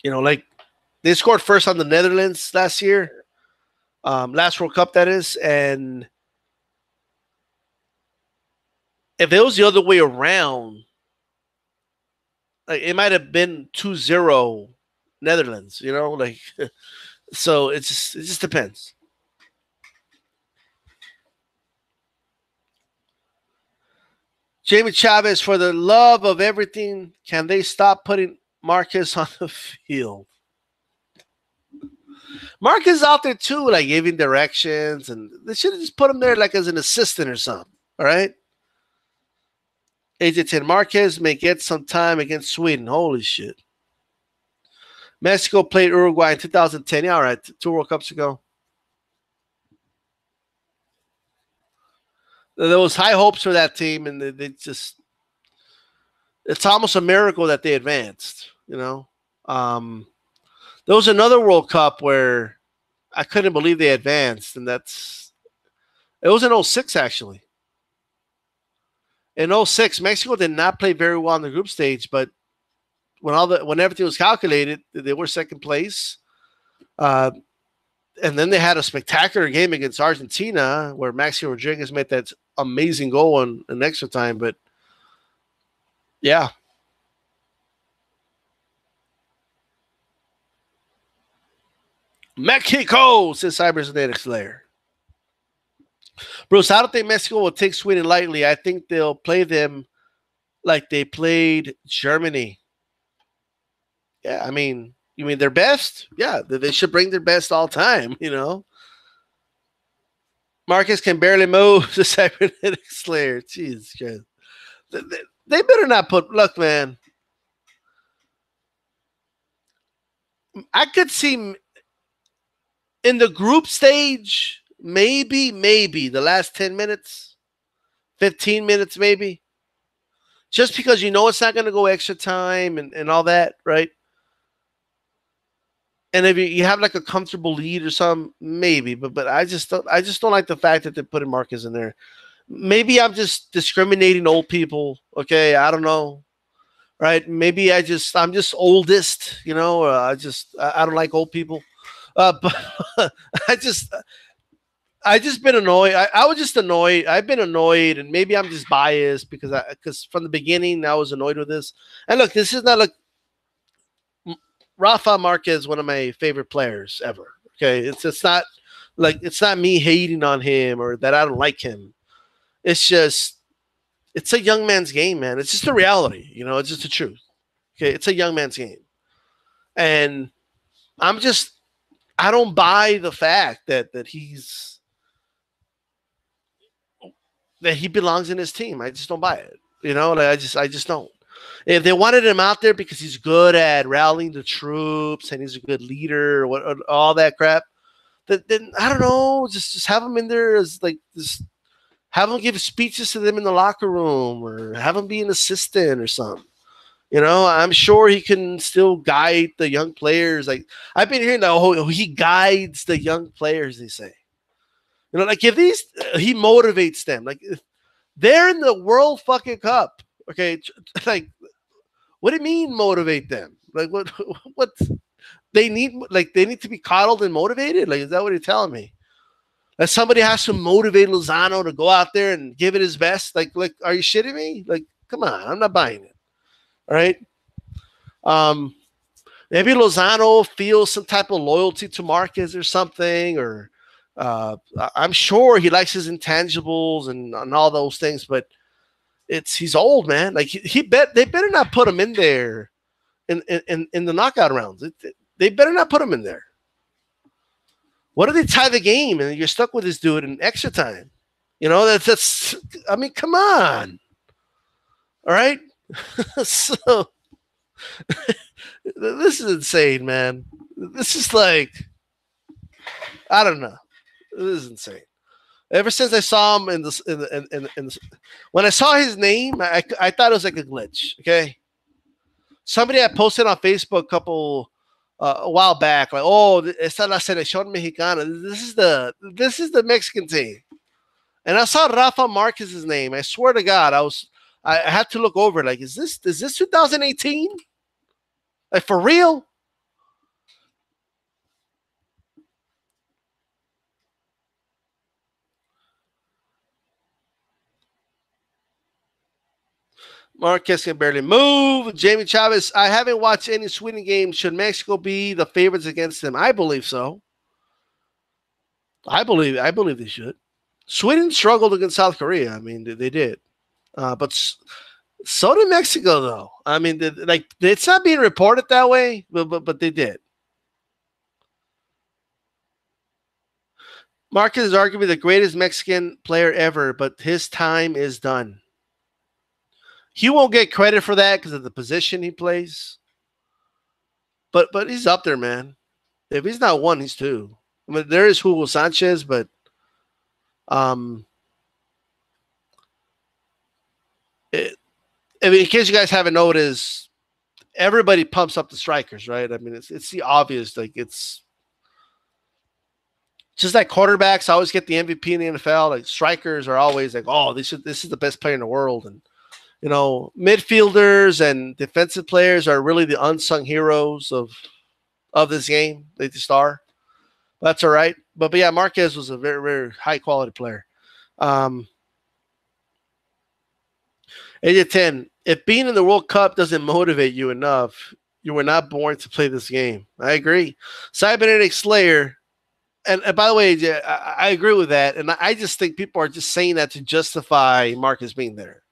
Like they scored first on the Netherlands last year, last World Cup that is, and if it was the other way around, like it might have been 2-0 Netherlands, like so it just depends. Jamie Chavez, for the love of everything, can they stop putting Marcus on the field? Marcus out there too, like giving directions, and they should have just put him there like as an assistant or something. All right. AJ10 Marquez may get some time against Sweden. Holy shit. Mexico played Uruguay in 2010. Yeah, all right. 2 World Cups ago. There was high hopes for that team, and they just it's almost a miracle that they advanced. There was another World Cup where I couldn't believe they advanced, and it was in 06 actually. In 06, Mexico did not play very well on the group stage, but when everything was calculated, they were second place. And then they had a spectacular game against Argentina where Maxi Rodriguez made that amazing goal in extra time. But yeah. Mexico, says Cybernetic Slayer. Bruce, I don't think Mexico will take Sweden lightly. I think they'll play them like they played Germany. Yeah, I mean, you mean their best? Yeah, they should bring their best all time, Marcus can barely move, the Cybernetic Slayer. Jesus Christ. They better not put, look, man. I could see in the group stage, maybe the last 10 minutes, 15 minutes, maybe. Just because it's not going to go extra time and all that, right? And if you have like a comfortable lead or something, maybe. But I just don't like the fact that they're putting Marcus in there. Maybe I'm just discriminating old people. Okay, I don't know. Right? Maybe I'm just oldest. I don't like old people. But I just been annoyed. I was just annoyed. I've been annoyed, and maybe I'm just biased because from the beginning I was annoyed with this. And look, this is not like Rafa Marquez, one of my favorite players ever. Okay, it's not like it's not me hating on him or that I don't like him. It's just it's a young man's game, man. It's just the reality, It's just the truth. Okay, it's a young man's game, and I don't buy the fact that he belongs in his team. I just don't buy it. Like I just don't. If they wanted him out there because he's good at rallying the troops and he's a good leader, all that crap, then I don't know, just have him in there as like this. Have him give speeches to them in the locker room, or have him be an assistant or something. I'm sure he can still guide the young players. Like I've been hearing that he guides the young players. They say, like if he motivates them. Like if they're in the World fucking Cup, okay, like what do you mean motivate them? Like what they need? Like they need to be coddled and motivated. Like is that what you're telling me? That somebody has to motivate Lozano to go out there and give it his best? Like are you shitting me? Like come on, I'm not buying it. All right. Maybe Lozano feels some type of loyalty to Marquez or something, or I'm sure he likes his intangibles and all those things, but he's old, man. Like they better not put him in there in the knockout rounds. They better not put him in there. What if they tie the game and you're stuck with this dude in extra time? That's I mean, come on. All right. So this is insane, man. This is like, I don't know. This is insane. Ever since I saw him when I saw his name, I thought it was like a glitch. Okay, somebody had posted on Facebook a while back, like, "Oh, esta la selección mexicana. This is the Mexican team." And I saw Rafa Marquez's name. I swear to God, I had to look over. Like, is this 2018? Like for real? Marquez can barely move. Jamie Chavez, I haven't watched any Sweden games. Should Mexico be the favorites against them? I believe so. I believe they should. Sweden struggled against South Korea. I mean, they did. But so did Mexico, though. I mean, it's not being reported that way, but they did. Marquez is arguably the greatest Mexican player ever, but his time is done. He won't get credit for that because of the position he plays. But he's up there, man. If he's not one, he's two. I mean, there is Hugo Sanchez, but in case you guys haven't noticed, everybody pumps up the strikers, right? I mean, it's the obvious. Like it's just like quarterbacks always get the MVP in the NFL. Like strikers are always like, oh, this is the best player in the world, and midfielders and defensive players are really the unsung heroes of this game. They just are. That's all right. But yeah, Marquez was a very, very high quality player. 8-10. If being in the World Cup doesn't motivate you enough, you were not born to play this game. I agree. Cybernetic Slayer. And by the way, I agree with that. And I just think people are just saying that to justify Marcus being there.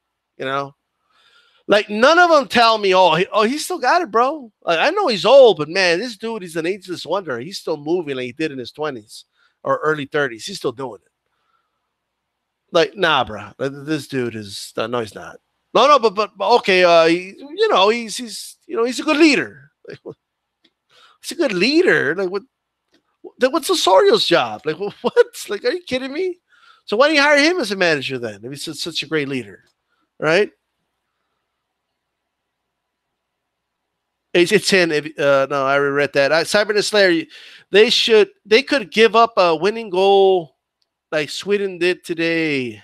Like none of them tell me, he still got it, bro. Like, I know he's old, but man, this dude, he's an ageless wonder. He's still moving like he did in his 20s or early 30s. He's still doing it. Like, nah, bro. This dude is no, he's not. No, but okay. He's a good leader. Like, he's a good leader. Like, what's Osorio's job? Like, what? Like, are you kidding me? So why don't you hire him as a manager then? If he's such a great leader, right? It's 10. No, I read that. Cybernet Slayer, they could give up a winning goal like Sweden did today.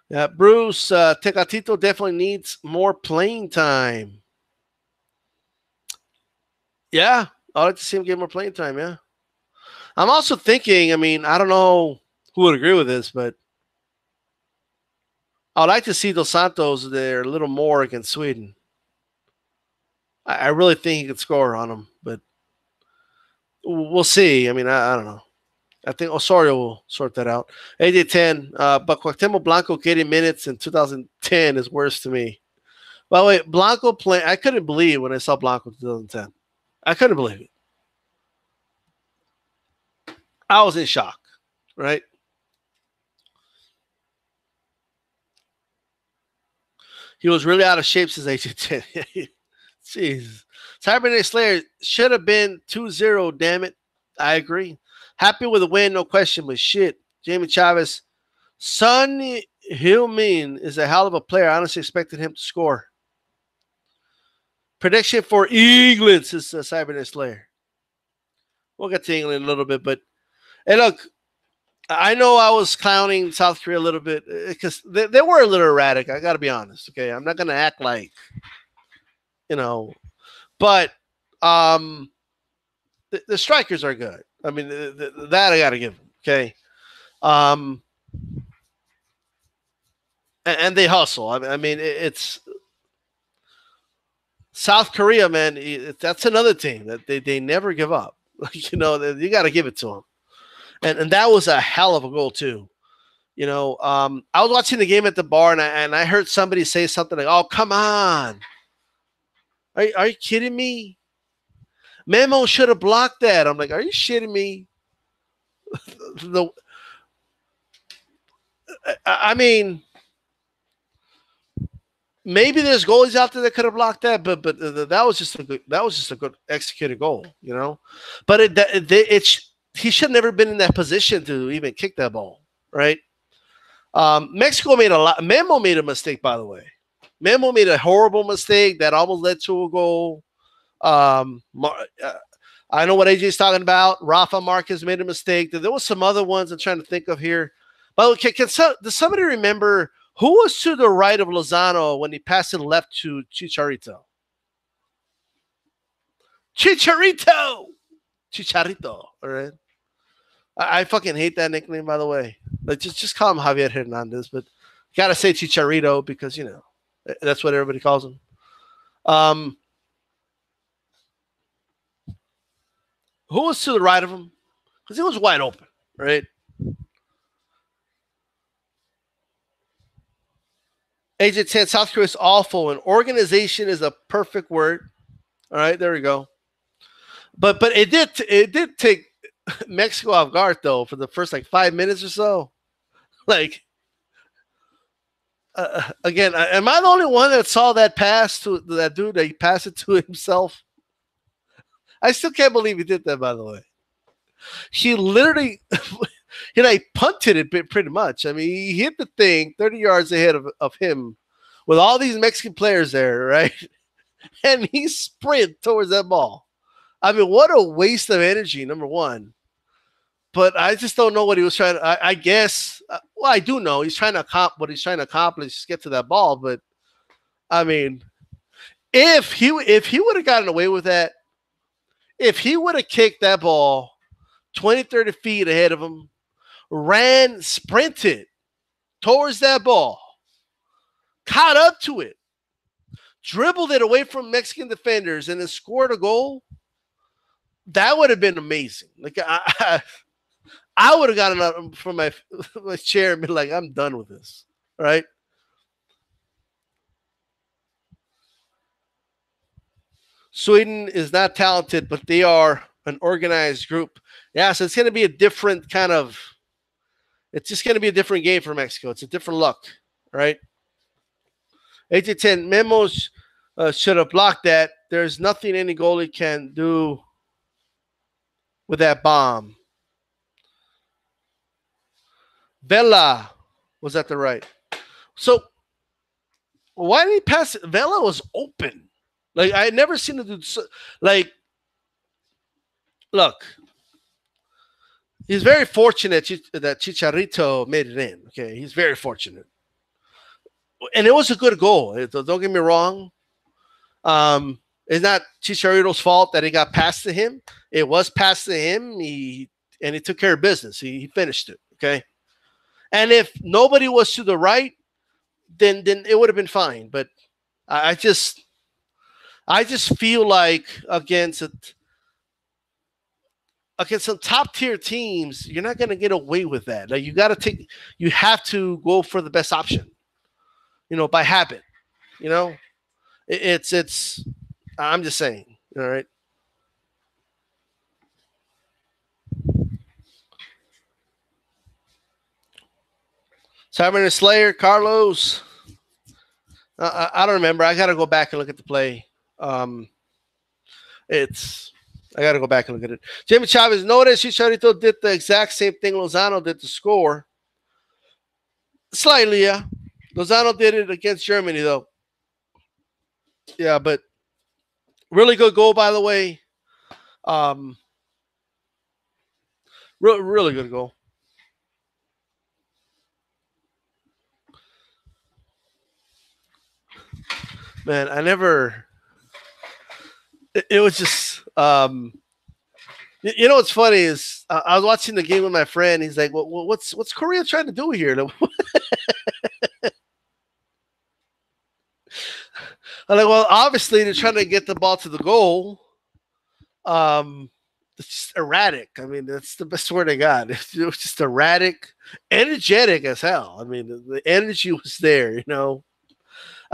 Yeah, Bruce, Tecatito definitely needs more playing time. Yeah, I'd like to see him get more playing time, yeah. I'm also thinking, I mean, I don't know who would agree with this, but I'd like to see Dos Santos there a little more against Sweden. I really think he could score on them, but we'll see. I mean, I don't know. I think Osorio will sort that out. 8-10, but Cuauhtemoc Blanco getting minutes in 2010 is worse to me. By the way, Blanco playing, I couldn't believe when I saw Blanco in 2010. I couldn't believe it. I was in shock, right? He was really out of shape since age 10. Jeez. Cybernetic Slayer should have been 2-0, damn it. I agree. Happy with the win, no question, but shit. Jamie Chavez. Son Heung-min is a hell of a player. I honestly expected him to score. Prediction for England, says Cybernetic Slayer. We'll get to England in a little bit, but hey, look, I know I was clowning South Korea a little bit because they were a little erratic. I got to be honest. Okay, I'm not going to act like, but the strikers are good. I mean, that I got to give them. Okay, and they hustle. I mean, it's South Korea, man. That's another team that they never give up. You got to give it to them. And that was a hell of a goal too. I was watching the game at the bar and I heard somebody say something like, "Oh, come on. Are you kidding me? Memo should have blocked that." I'm like, "Are you shitting me?" I mean, maybe there's goalies out there that could have blocked that, but that was just a good executed goal, But he should have never been in that position to even kick that ball, right? Mexico made Memo made a mistake, by the way. Memo made a horrible mistake that almost led to a goal. I know what AJ's talking about. Rafa Marquez made a mistake. There was some other ones I'm trying to think of here. But does somebody remember who was to the right of Lozano when he passed it left to Chicharito? Chicharito, all right. I fucking hate that nickname, by the way. Like, just call him Javier Hernandez, but you gotta say Chicharito because that's what everybody calls him. Who was to the right of him? Because he was wide open, right? Agent 10, South Korea is awful, and organization is a perfect word. All right, there we go. But it did take Mexico off guard though for the first 5 minutes or so. Again, am I the only one that saw that pass to that dude that he passed it to himself? I still can't believe he did that, by the way. He literally he punted it pretty much. I mean, he hit the thing 30 yards ahead of him with all these Mexican players there, right? And he sprint towards that ball. I mean, what a waste of energy, number one. But I just don't know what he was trying to. I guess. Well, I do know he's trying to what he's trying to accomplish is get to that ball. But I mean, if he would have gotten away with that, if he would have kicked that ball 20, 30 feet ahead of him, sprinted towards that ball, caught up to it, dribbled it away from Mexican defenders, and then scored a goal, that would have been amazing. I would have gotten up from my chair and been like, I'm done with this. Right? Sweden is not talented, but they are an organized group. Yeah, so it's going to be a different kind of – it's just going to be a different game for Mexico. It's a different look, right? 8-10, Memos should have blocked that. There's nothing any goalie can do with that bomb. Vela was at the right. So why did he pass it? Vela was open. I had never seen a dude look, he's very fortunate that Chicharito made it in. Okay, he's very fortunate. And it was a good goal. Don't get me wrong. It's not Chicharito's fault that he got passed to him. It was passed to him. He took care of business. He finished it. Okay. And if nobody was to the right, then it would have been fine. But I just feel like against some top tier teams, you're not going to get away with that. You have to go for the best option, by habit, it's, I'm just saying, all right. Cybernetic Slayer, Carlos. I don't remember. I got to go back and look at the play. It's I got to go back and look at it. Jamie Chavez, notice Chicharito did the exact same thing Lozano did to score. Slightly, yeah. Lozano did it against Germany, though. Yeah, but really good goal, by the way. Really good goal. Man, I never. It was just. You know what's funny is I was watching the game with my friend. He's like, well, what's Korea trying to do here?" I'm like, "Well, obviously they're trying to get the ball to the goal. It's just erratic. I mean, that's the best word I got. It was just erratic, energetic as hell. I mean, the energy was there.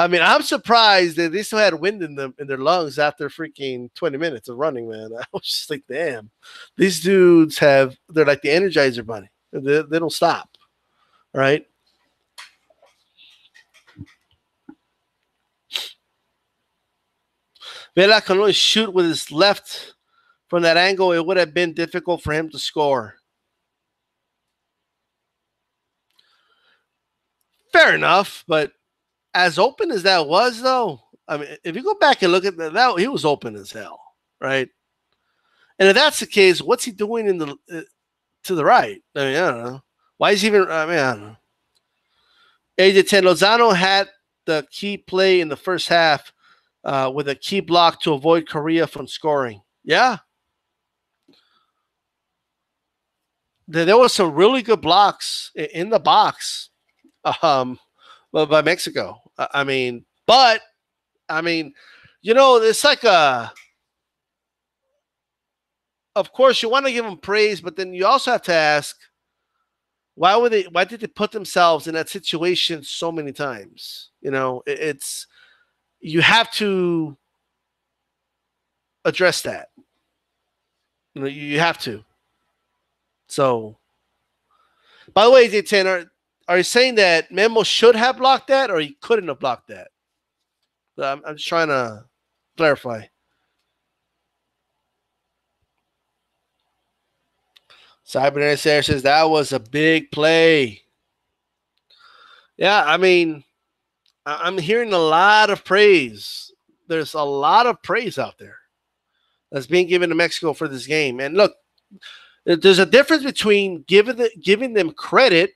I mean, I'm surprised that they still had wind in them in their lungs after freaking 20 minutes of running, man. I was just like, damn, these dudes they're like the Energizer Bunny. They don't stop, right? Vela can only shoot with his left from that angle. It would have been difficult for him to score. Fair enough, but as open as that was, though, I mean, if you go back and look at that, he was open as hell, right? And if that's the case, what's he doing to the right? I mean, I don't know. Why is he even? I mean, I don't know. AJ10 Lozano had the key play in the first half with a key block to avoid Korea from scoring. Yeah, there was some really good blocks in the box, by Mexico. I mean, but I mean, it's like of course you want to give them praise, but then you also have to ask, why did they put themselves in that situation so many times? You have to address that. You have to. So, by the way, J10, are you saying that Memo should have blocked that, or he couldn't have blocked that? I'm just trying to clarify. Cybernetic Sarah says that was a big play. Yeah, I mean, I'm hearing a lot of praise. There's a lot of praise out there that's being given to Mexico for this game. And look, there's a difference between giving them credit,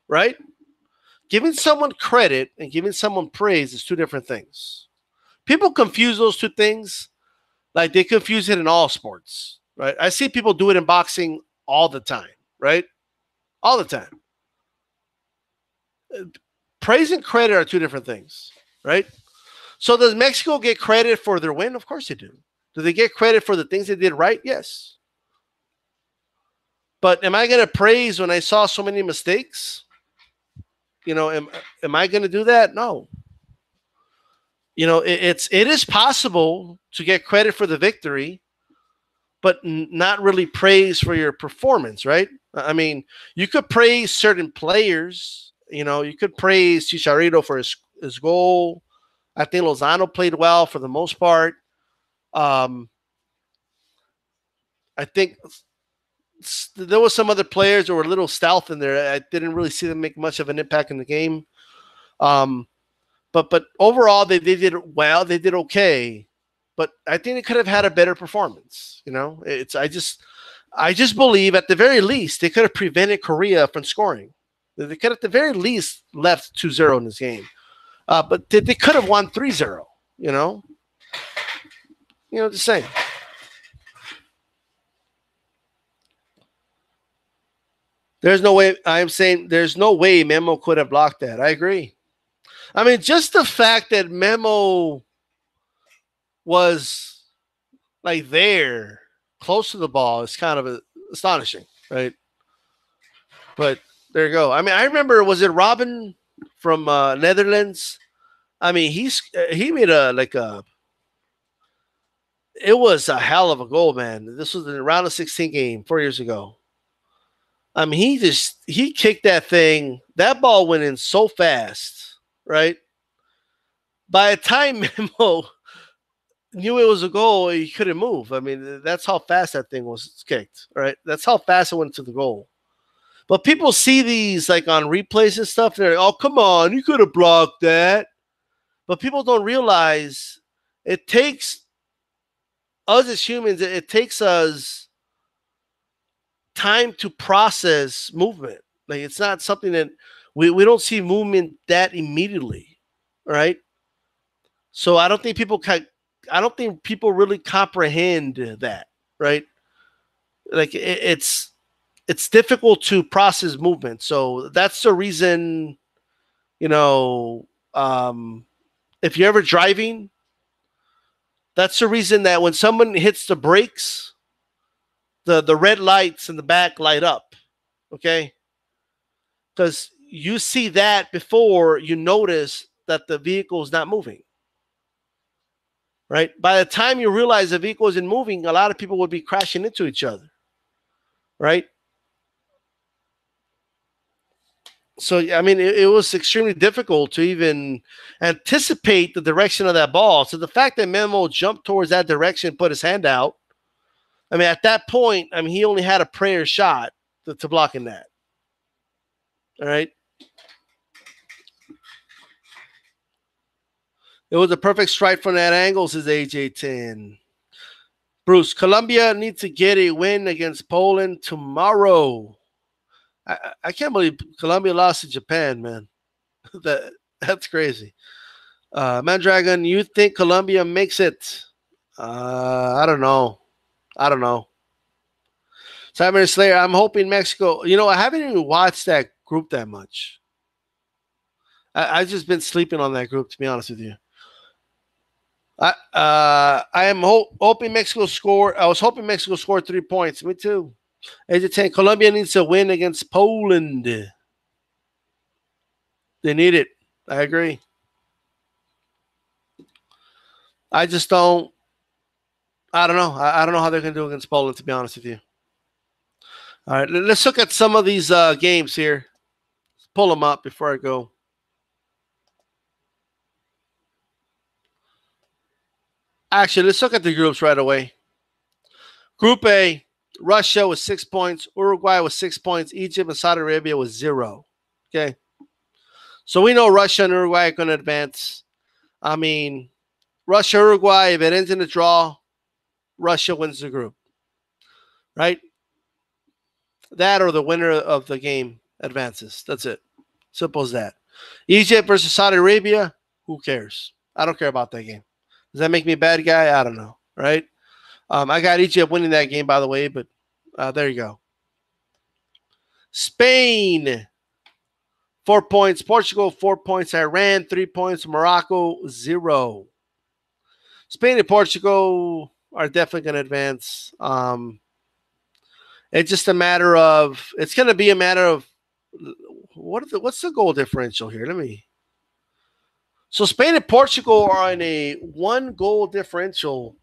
right? Giving someone credit and giving someone praise is two different things. People confuse those two things. Like they confuse it in all sports, right? I see people do it in boxing all the time, right? All the time. Praise and credit are two different things, right? So does Mexico get credit for their win? Of course they do. Do they get credit for the things they did right? Yes. But am I going to praise when I saw so many mistakes? Am I going to do that? No. It is possible to get credit for the victory, but not really praise for your performance, right? I mean, you could praise certain players. You could praise Chicharito for his goal. I think Lozano played well for the most part. I think there was some other players that were a little stealth in there. I didn't really see them make much of an impact in the game. But overall, they did well. They did okay. But I think they could have had a better performance. I just believe at the very least they could have prevented Korea from scoring. They could have at the very least left 2-0 in this game. But they could have won 3-0. Just saying. There's no way. I'm saying there's no way Memo could have blocked that. I agree. I mean, just the fact that Memo was like there, close to the ball, is kind of astonishing, right? But there you go. I mean, I remember, was it Robin from Netherlands? I mean, he made it was a hell of a goal, man. This was in the round of 16 game 4 years ago. I mean, he kicked that thing. That ball went in so fast, right? By the time Memo knew it was a goal, he couldn't move. I mean, that's how fast that thing was kicked, right? That's how fast it went to the goal. But people see these like on replays and stuff. And they're like, oh, come on, you could have blocked that. But people don't realize it takes us as humans, it takes us time to process movement. Like it's not something that we don't see movement that immediately, right? So I don't think people really comprehend that, right? Like it's difficult to process movement. So that's the reason, you know, if you're ever driving, that's the reason that when someone hits the brakes, the red lights in the back light up. Okay, because you see that before you notice that the vehicle is not moving. Right. By the time you realize the vehicle isn't moving, a lot of people would be crashing into each other. Right. So I mean, it was extremely difficult to even anticipate the direction of that ball. So the fact that Memo jumped towards that direction, put his hand out. I mean, at that point, I mean, he only had a prayer shot to blocking that. All right. It was a perfect strike from that angle, says AJ10. Bruce, Colombia needs to get a win against Poland tomorrow. I can't believe Colombia lost to Japan, man. That's crazy. Mandragon, you think Colombia makes it? I don't know. Simon Slayer, I'm hoping Mexico. You know, I haven't even watched that group that much. I've just been sleeping on that group, to be honest with you. I am hoping Mexico score. I was hoping Mexico scored 3 points. Me too. Age of 10. Colombia needs to win against Poland. They need it. I agree. I just don't. I don't know. I don't know how they're going to do against Poland, to be honest with you. All right, let's look at some of these games here. Let's pull them up before I go. Actually, let's look at the groups right away. Group A, Russia with 6 points, Uruguay with 6 points, Egypt and Saudi Arabia with 0. Okay. So we know Russia and Uruguay are going to advance. I mean, Russia, Uruguay, if it ends in a draw, Russia wins the group. Right? That or the winner of the game advances. That's it. Simple as that. Egypt versus Saudi Arabia, who cares? I don't care about that game. Does that make me a bad guy? I don't know. Right? I got Egypt winning that game, by the way, but there you go. Spain, 4 points. Portugal, 4 points. Iran, 3 points. Morocco, 0. Spain and Portugal are definitely going to advance. It's just a matter of, it's going to be a matter of, what's the goal differential here? So Spain and Portugal are on a 1 goal differential.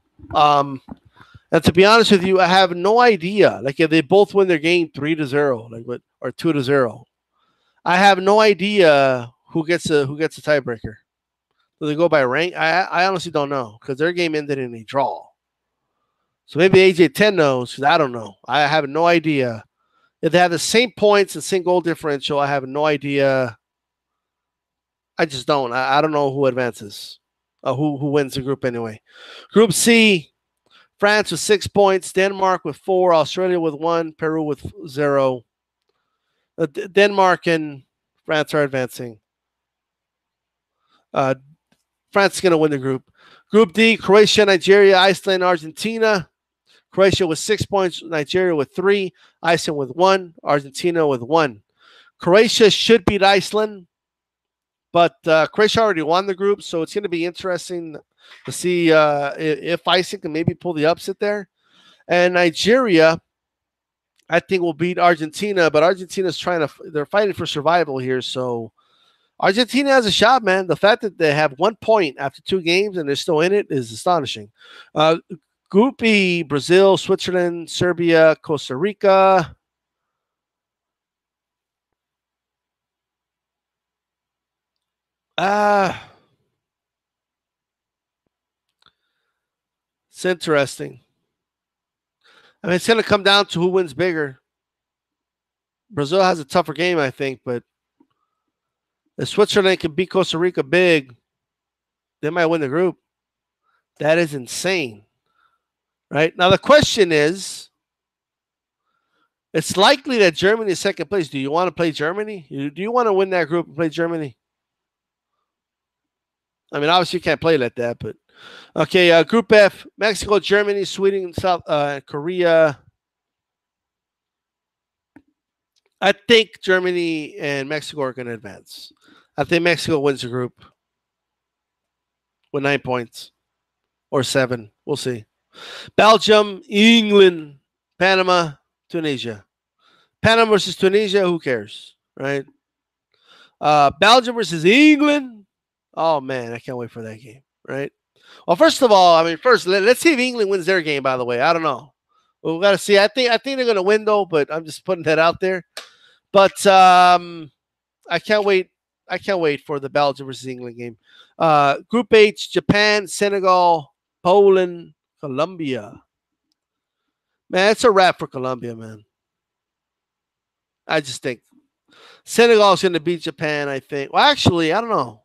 And to be honest with you, I have no idea. Like if they both win their game 3-0, like what, or 2-0, I have no idea who gets a tiebreaker. Do they go by rank? I honestly don't know because their game ended in a draw. So maybe AJ10 knows because I don't know. I have no idea. If they have the same points and same goal differential, I have no idea. I just don't. I don't know who advances. Who wins the group anyway. Group C, France with 6 points, Denmark with 4, Australia with 1, Peru with 0. Denmark and France are advancing. France is going to win the group. Group D, Croatia, Nigeria, Iceland, Argentina. Croatia with 6 points, Nigeria with 3, Iceland with 1, Argentina with 1. Croatia should beat Iceland, but Croatia already won the group, so it's going to be interesting to see if Iceland can maybe pull the upset there. And Nigeria, I think, will beat Argentina, but Argentina's they're fighting for survival here, so Argentina has a shot, man. The fact that they have 1 point after 2 games and they're still in it is astonishing. Group E, Brazil, Switzerland, Serbia, Costa Rica. It's interesting. I mean, it's going to come down to who wins bigger. Brazil has a tougher game, I think, but if Switzerland can beat Costa Rica big, they might win the group. That is insane. Right? Now, the question is, it's likely that Germany is second place. Do you want to play Germany? Do you want to win that group and play Germany? I mean, obviously you can't play like that, but okay. Group F: Mexico, Germany, Sweden, South Korea. I think Germany and Mexico are going to advance. I think Mexico wins the group with 9 points or 7. We'll see. Belgium, England, Panama, Tunisia. Panama versus Tunisia. Who cares, right? Belgium versus England. Oh man, I can't wait for that game, right? Well, first of all, I mean, let's see if England wins their game. By the way, I don't know. We got to see. I think they're going to win though, but I'm just putting that out there. But I can't wait. I can't wait for the Belgium versus England game. Group H: Japan, Senegal, Poland, Colombia. Man, it's a wrap for Colombia, man. I just think Senegal's going to beat Japan, I think. Well, actually, I don't know.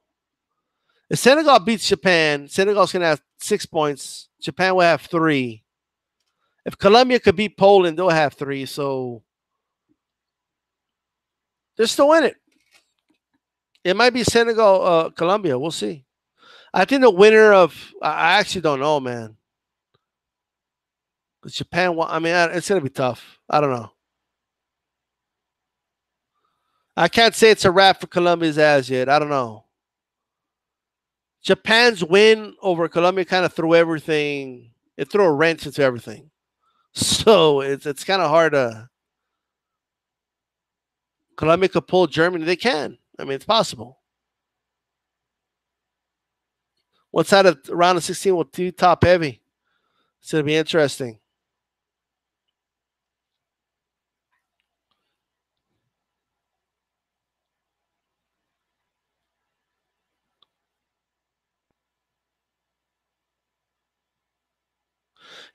If Senegal beats Japan, Senegal's going to have 6 points. Japan will have 3. If Colombia could beat Poland, they'll have 3. So they're still in it. It might be Senegal, Colombia. We'll see. I think the winner of I actually don't know, man. Japan, I mean, it's going to be tough. I don't know. I can't say it's a wrap for Colombia's as yet. I don't know. Japan's win over Colombia kind of threw everything. It threw a wrench into everything. So it's kind of hard to. Colombia could pull Germany. They can. I mean, it's possible. One side of round of 16 will be top heavy. It's going to be interesting.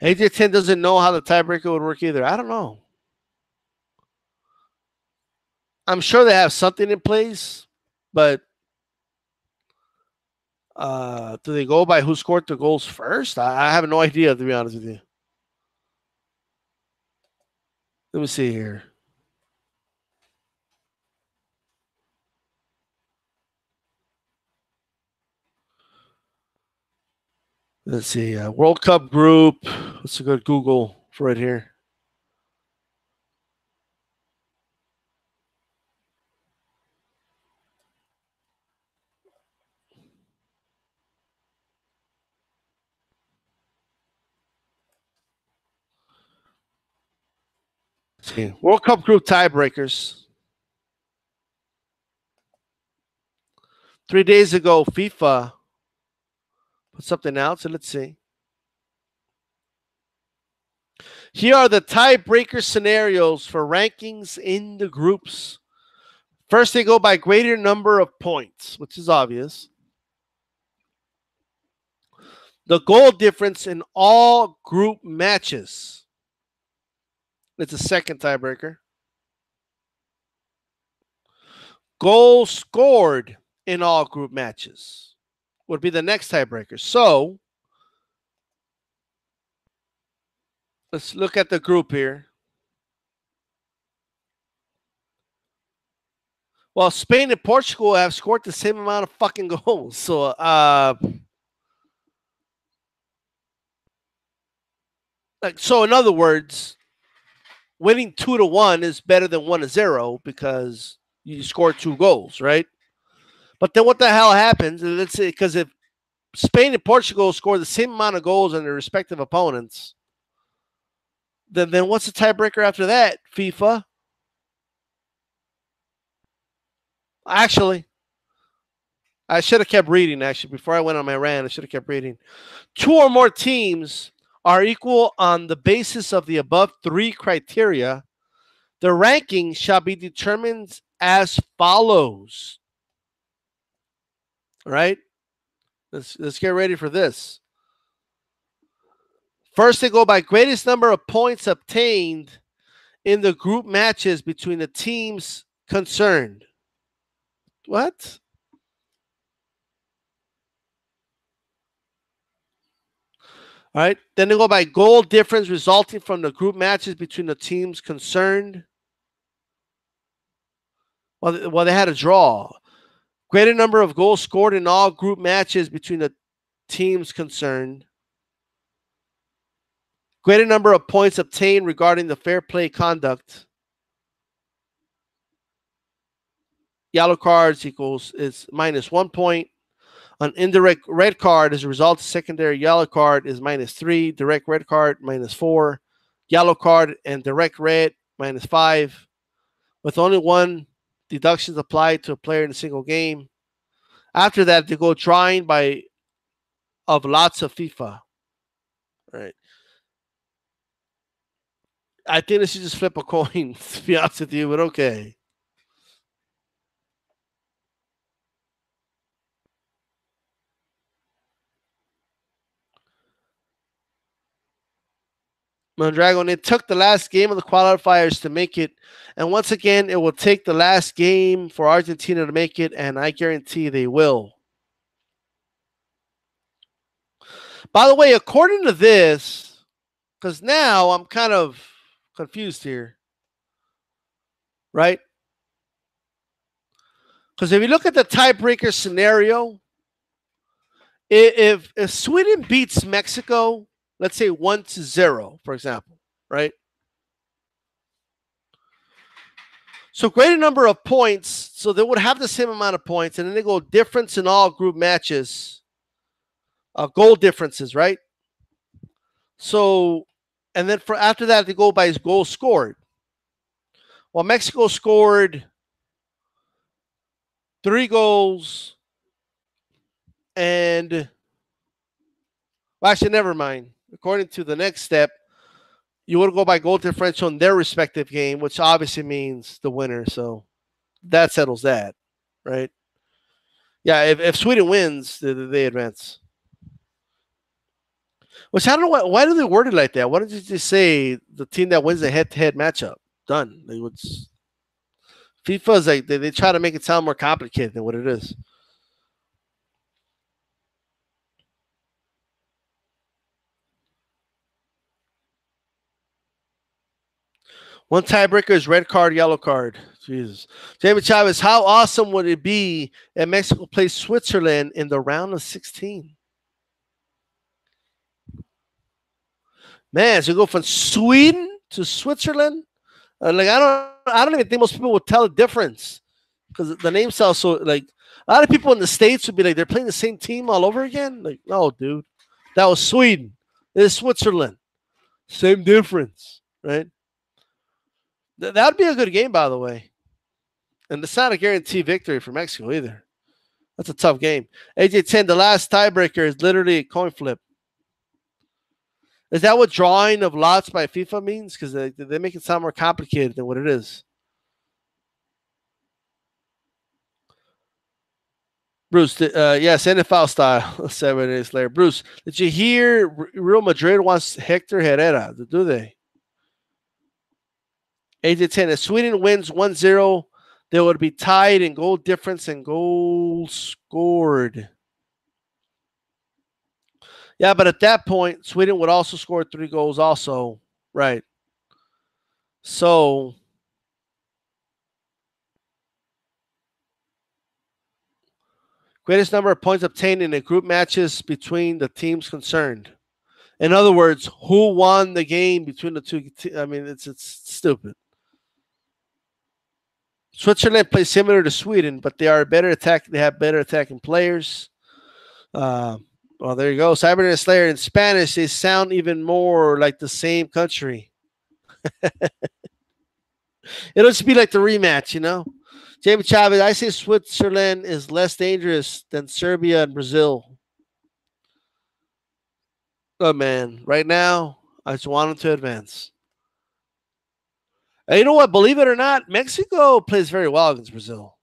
AJ10 doesn't know how the tiebreaker would work either. I don't know. I'm sure they have something in place, but do they go by who scored the goals first? I have no idea, to be honest with you. Let me see here. Let's see. World Cup group. Let's go to Google for it here. Let's see. World Cup group tiebreakers. 3 days ago, FIFA put something out, so let's see. Here are the tiebreaker scenarios for rankings in the groups. First, they go by greater number of points, which is obvious. The goal difference in all group matches. It's a second tiebreaker. Goals scored in all group matches would be the next tiebreaker. So, let's look at the group here. Well, Spain and Portugal have scored the same amount of fucking goals. So, so in other words, winning 2-1 is better than 1-0 because you score 2 goals, right? But then what the hell happens? Let's say because if Spain and Portugal score the same amount of goals on their respective opponents, then what's the tiebreaker after that? FIFA. Actually, I should have kept reading. Actually, before I went on my rant, I should have kept reading. 2 or more teams are equal on the basis of the above 3 criteria. The ranking shall be determined as follows. All right? Let's get ready for this. First, they go by greatest number of points obtained in the group matches between the teams concerned. What? All right. Then they go by goal difference resulting from the group matches between the teams concerned. Well, they had a draw. Greater number of goals scored in all group matches between the teams concerned. Greater number of points obtained regarding the fair play conduct. Yellow cards is minus 1 point. An indirect red card as a result of secondary yellow card is -3. Direct red card, -4. Yellow card and direct red, -5. With only one deductions applied to a player in a single game. After that, they go drawing of lots of FIFA. All right. I think they should just flip a coin, to be honest with you, but okay. Mondragon, it took the last game of the qualifiers to make it. And once again, it will take the last game for Argentina to make it, and I guarantee they will. By the way, according to this, because now I'm kind of confused here, right? Because if you look at the tiebreaker scenario, if Sweden beats Mexico, let's say 1-0, for example, right? So greater number of points, so they would have the same amount of points, and then they go difference in all group matches, goal differences, right? So, and then after that, they go by his goal scored. Well, Mexico scored 3 goals, and well, actually, never mind. According to the next step, you would go by goal differential in their respective game, which obviously means the winner. So that settles that, right? Yeah, if Sweden wins, they advance. Which I don't know why do they word it like that? Why don't you just say the team that wins the head-to-head matchup? Done. FIFA's like they try to make it sound more complicated than what it is. One tiebreaker is red card, yellow card. Jesus. Jamie Chavez, how awesome would it be if Mexico plays Switzerland in the round of 16? Man, so you go from Sweden to Switzerland? I don't even think most people would tell the difference because the name sounds so like a lot of people in the States would be like they're playing the same team all over again. Like, no, dude, that was Sweden. This is Switzerland. Same difference, right? That'd be a good game, by the way. And it's not a guaranteed victory for Mexico either. That's a tough game. AJ10, the last tiebreaker is literally a coin flip. Is that what drawing of lots by FIFA means? Because they make it sound more complicated than what it is. Bruce, yes, NFL style. 7 days later. Bruce, did you hear Real Madrid wants Hector Herrera? Do they? AJ10, if Sweden wins 1-0, they would be tied in goal difference and goals scored. Yeah, but at that point, Sweden would also score 3 goals also. Right. So, greatest number of points obtained in the group matches between the teams concerned. In other words, who won the game between the two? I mean, it's stupid. Switzerland plays similar to Sweden, but they are better attack. They have better attacking players. Well, there you go. Cybernet Slayer in Spanish, they sound even more like the same country. It'll just be like the rematch, you know? Jamie Chavez, I say Switzerland is less dangerous than Serbia and Brazil. Oh, man. Right now, I just want them to advance. And you know what? Believe it or not, Mexico plays very well against Brazil.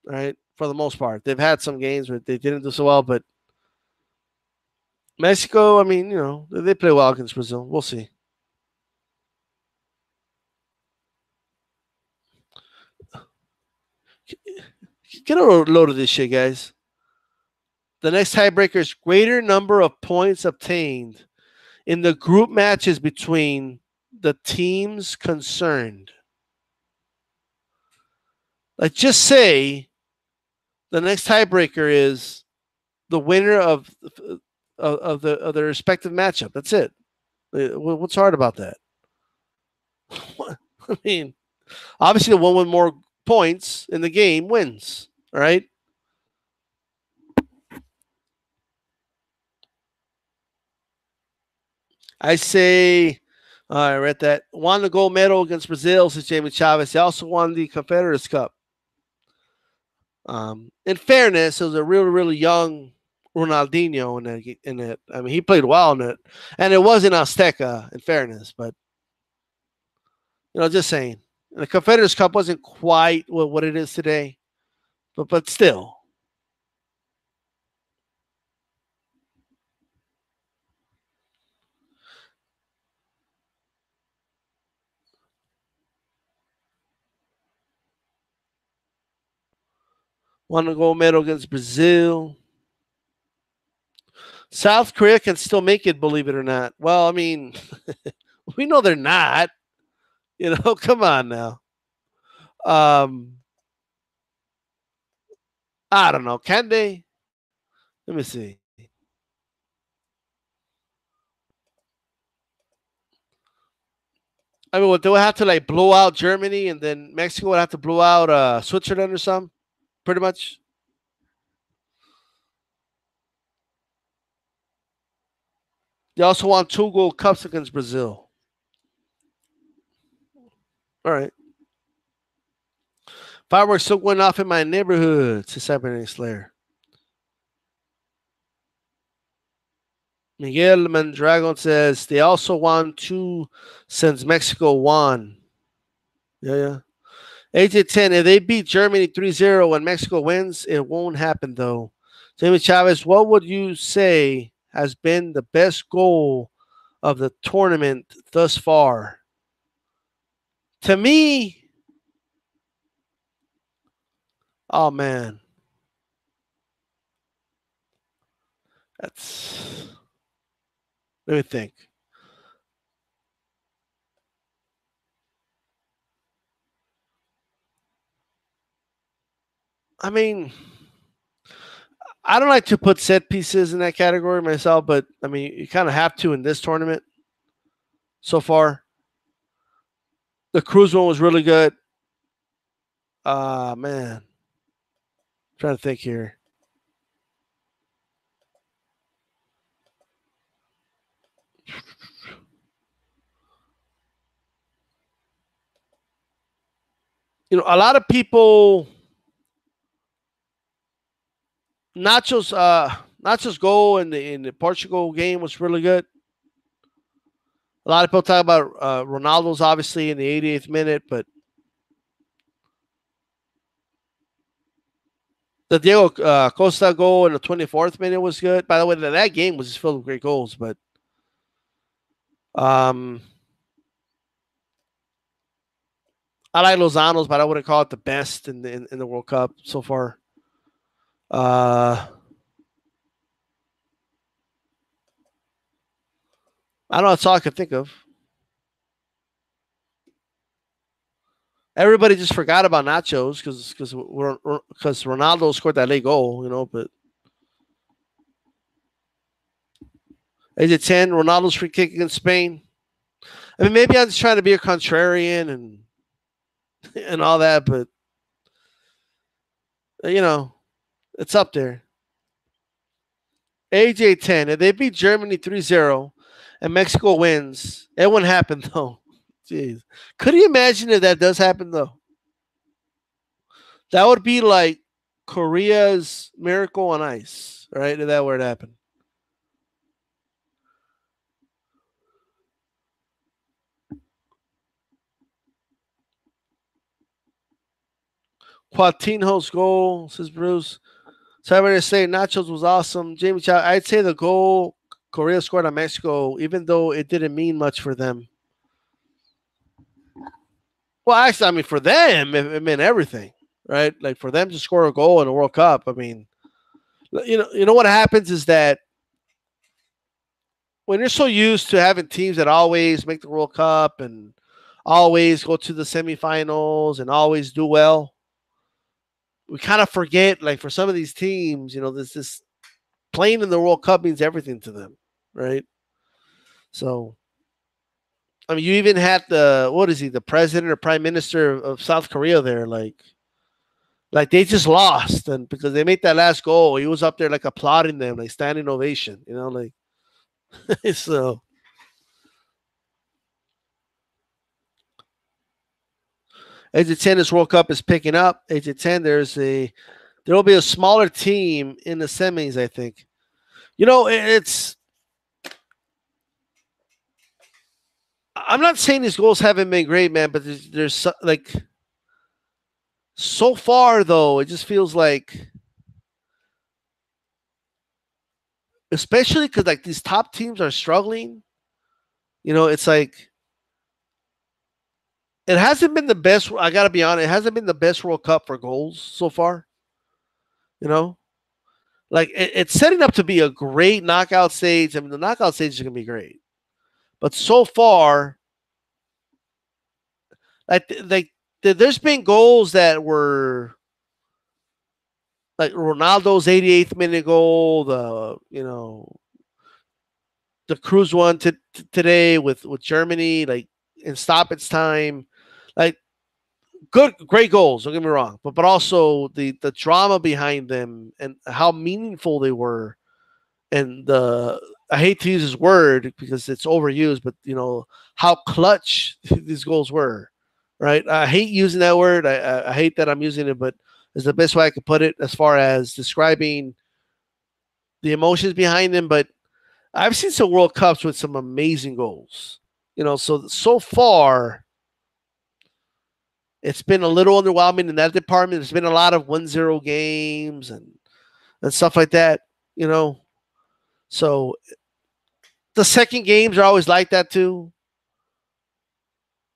Right? For the most part. They've had some games where they didn't do so well, but Mexico, I mean, they play well against Brazil. We'll see. Get a load of this shit, guys. The next tiebreaker is greater number of points obtained in the group matches between the teams concerned. Like, just say the next tiebreaker is the winner of their respective matchup. That's it. What's hard about that? I mean, obviously, the one with more points in the game wins. All right. I say, I read that. Won the gold medal against Brazil since Jamie Chavez. He also won the Confederates Cup. In fairness, it was a really, really young Ronaldinho in it. I mean, he played well in it, and it was in Azteca. In fairness, but just saying, the Confederates Cup wasn't quite what it is today, but still. Won the gold medal against Brazil. South Korea can still make it, believe it or not. Well, I mean, we know they're not. Come on now. I don't know. Can they? Let me see. I mean, they would have to like blow out Germany, and then Mexico would have to blow out Switzerland or something, pretty much. They also won 2 gold cups against Brazil. All right. Fireworks still going off in my neighborhood, says Cybernetic Slayer. Miguel Mandragon says they also won 2 since Mexico won. Yeah. AJ10, if they beat Germany 3-0 when Mexico wins, it won't happen though. Jamie Chavez, what would you say has been the best goal of the tournament thus far? To me, oh man. Let me think. I mean, I don't like to put set pieces in that category myself, but I mean, you kind of have to in this tournament so far. The cruise one was really good. Man. I'm trying to think here. A lot of people Nacho's goal in the Portugal game was really good. A lot of people talk about Ronaldo's obviously in the 88th minute, but the Diego Costa goal in the 24th minute was good. By the way, that game was just filled with great goals, but I like Lozano's, but I wouldn't call it the best in the World Cup so far. I don't know. That's all I can think of. Everybody just forgot about Nachos because Ronaldo scored that late goal, but is it 10? Ronaldo's free kick against Spain. I mean, maybe I'm just trying to be a contrarian and all that, but it's up there. AJ10, if they beat Germany 3-0 and Mexico wins, it wouldn't happen though. Jeez. Could you imagine if that does happen though? That would be like Korea's miracle on ice, right? If that were to happen. Quatinho's goal, says Bruce. So I'm going to say Nachos was awesome. Jamie Chow, I'd say the goal Korea scored on Mexico, even though it didn't mean much for them. Well, actually, I mean, for them, it meant everything, right? Like for them to score a goal in the World Cup. I mean, you know what happens is that when you're so used to having teams that always make the World Cup and always go to the semifinals and always do well, we kind of forget. Like for some of these teams, this playing in the World Cup means everything to them, right? So I mean, you even had what is he, the president or prime minister of South Korea there, like they just lost, and because they made that last goal, he was up there like applauding them, like standing ovation, like so. Age of 10, this World Cup is picking up. Age of 10, there will be a smaller team in the semis, I think. It's. I'm not saying these goals haven't been great, man, but there's like so far though, it just feels like, especially because like these top teams are struggling. It's like it hasn't been the best. I gotta be honest, it hasn't been the best World Cup for goals so far. Like it's setting up to be a great knockout stage. I mean, the knockout stage is gonna be great, but so far, there's been goals that were like Ronaldo's 88th minute goal, the Cruz one today with Germany, like in stoppage time, like great goals. Don't get me wrong, but also the drama behind them and how meaningful they were, and I hate to use this word because it's overused, but how clutch these goals were. Right? I hate using that word. I hate that I'm using it, but it's the best way I could put it as far as describing the emotions behind them. But I've seen some World Cups with some amazing goals. So far, it's been a little underwhelming in that department. There's been a lot of 1-0 games and stuff like that. So the second games are always like that too.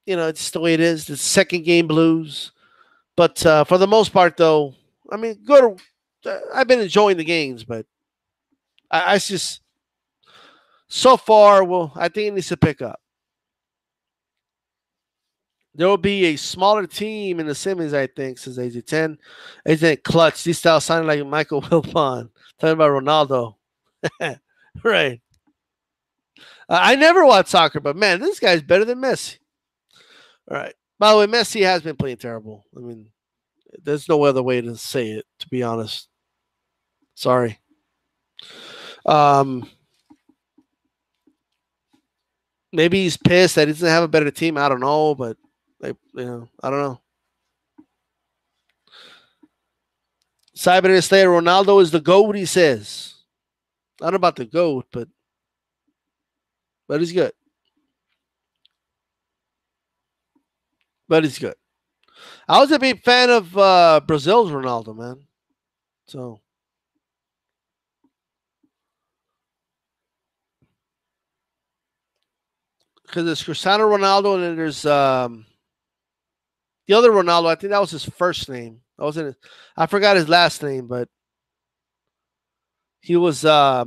It's just the way it is. The second game blues. But for the most part, though, I mean, good. I've been enjoying the games, but I just so far, well, I think it needs to pick up. There will be a smaller team in the semis, I think, since age 10. Age 10 clutch. These styles sounding like Michael Wilpon talking about Ronaldo. Right. I never watched soccer, but man, this guy's better than Messi. All right. By the way, Messi has been playing terrible. I mean, there's no other way to say it, to be honest. Sorry. Maybe he's pissed that he doesn't have a better team. I don't know, but I don't know. Cyber Slayer, Ronaldo is the GOAT, he says. I don't know about the GOAT, but he's good. But he's good. I was a big fan of Brazil's Ronaldo, man. So because it's Cristiano Ronaldo and then there's the other Ronaldo. I think that was his first name. I forgot his last name, but he was a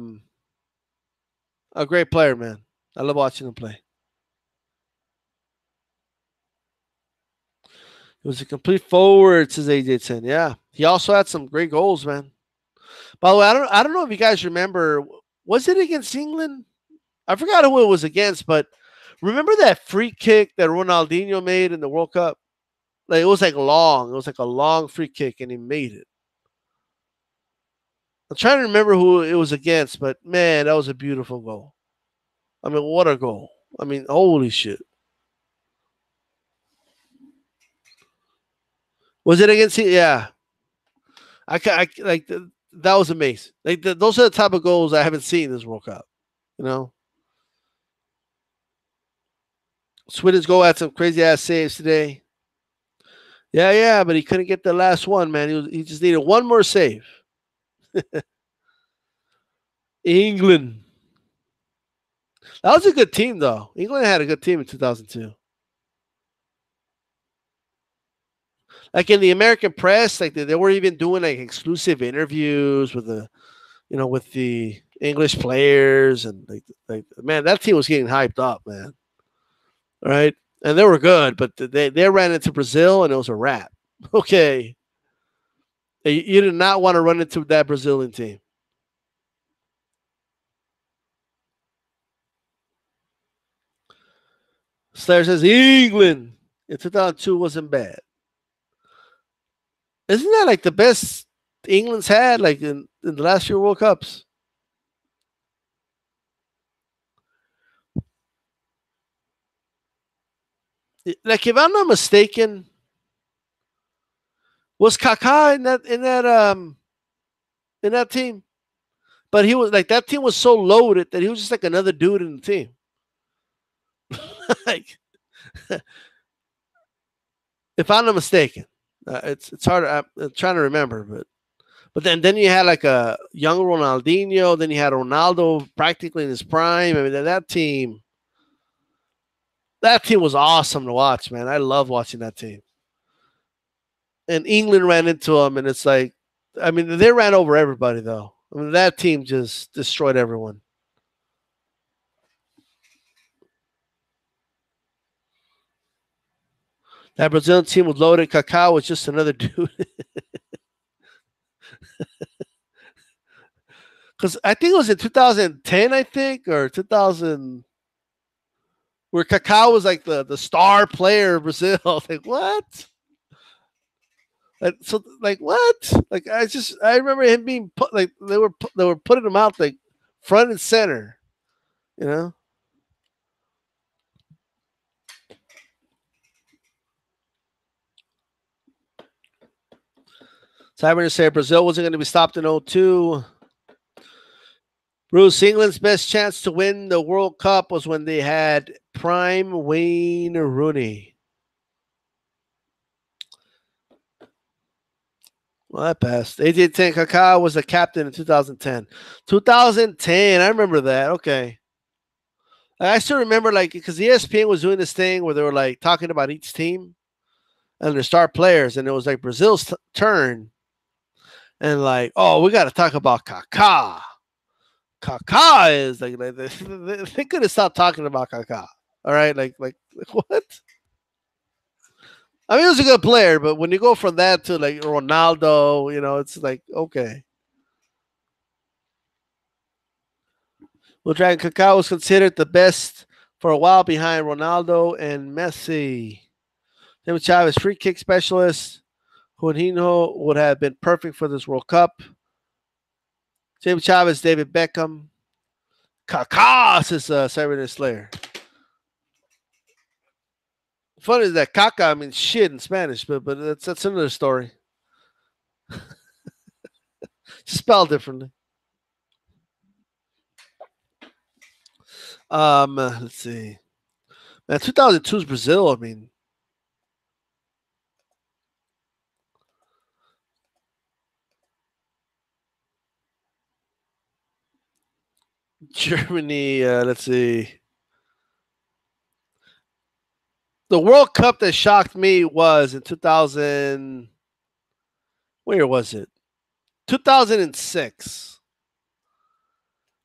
great player, man. I love watching him play. He was a complete forward, says AJ 10. Yeah. He also had some great goals, man. By the way, I don't know if you guys remember, was it against England? I forgot who it was against, but remember that free kick that Ronaldinho made in the World Cup? Like it was like long. It was like a long free kick, and he made it. I'm trying to remember who it was against, but man, that was a beautiful goal. I mean, what a goal! I mean, holy shit. Was it against? Yeah, I like that was amazing. Like those are the type of goals I haven't seen this World Cup. Swindon's goal had some crazy ass saves today. Yeah, but he couldn't get the last one, man. He just needed one more save. England. That was a good team, though. England had a good team in 2002. Like in the American press, like they were even doing like exclusive interviews with with the English players, and like man, that team was getting hyped up, man. Right? And they were good, but they ran into Brazil and it was a wrap. Okay. You did not want to run into that Brazilian team. Slayer says England in 2002 wasn't bad. Isn't that like the best England's had like in the last few World Cups? Like if I'm not mistaken, was Kaká in that team? But he was like that team was so loaded that he was just like another dude in the team. Like if I'm not mistaken, it's hard. I'm trying to remember, but then you had like a young Ronaldinho. Then you had Ronaldo practically in his prime. I mean that team was awesome to watch, man. I love watching that team. And England ran into them, and it's like, I mean, they ran over everybody though. I mean, that team just destroyed everyone. That Brazilian team was loaded. Kaká was just another dude. Because I think it was in 2010, I think, or 2000, where Kaká was like the star player of Brazil. Like what? Like what? Like I remember him being put like they were putting him out like front and center. You know. So I'm going to say Brazil wasn't going to be stopped in 02. Bruce, England's best chance to win the World Cup was when they had prime Wayne Rooney. Well, that passed. AJ Kaká was the captain in 2010. 2010, I remember that. Okay. I still remember, like, because ESPN was doing this thing where they were, like, talking about each team and their star players, and it was, like, Brazil's turn. And, like, oh, we got to talk about Kaká. Kaká is, like they could have stopped talking about Kaká. All right? Like what? I mean, he was a good player, but when you go from that to, like, Ronaldo, it's like, okay. Well, Dragon Kaká was considered the best for a while behind Ronaldo and Messi. David Chavez, free kick specialist. Juninho would have been perfect for this World Cup. James Chavez, David Beckham. Kaká, says Cybernet Slayer. Funny is that caca means shit in Spanish, but that's another story. Spelled differently. Let's see. Man, 2002 is Brazil. I mean, Germany. Let's see. The World Cup that shocked me was in 2000. Where was it? 2006.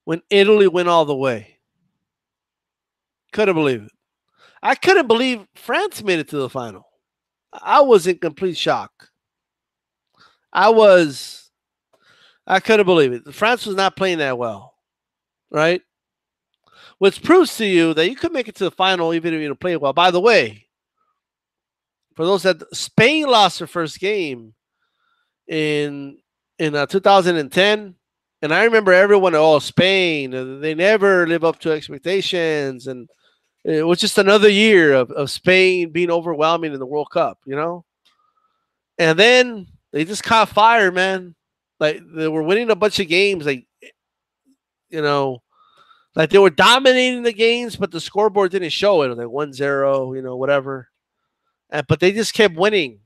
When Italy went all the way. Couldn't believe it. I couldn't believe France made it to the final. I was in complete shock. I couldn't believe it. France was not playing that well, right? Which proves to you that you could make it to the final even if you don't play well. By the way, for those that Spain lost their first game in 2010, and I remember everyone, Spain, they never live up to expectations, and it was just another year of Spain being overwhelming in the World Cup, And then they just caught fire, man. Like they were winning a bunch of games, like like they were dominating the games, but the scoreboard didn't show it. It was like 1-0, whatever. But they just kept winning,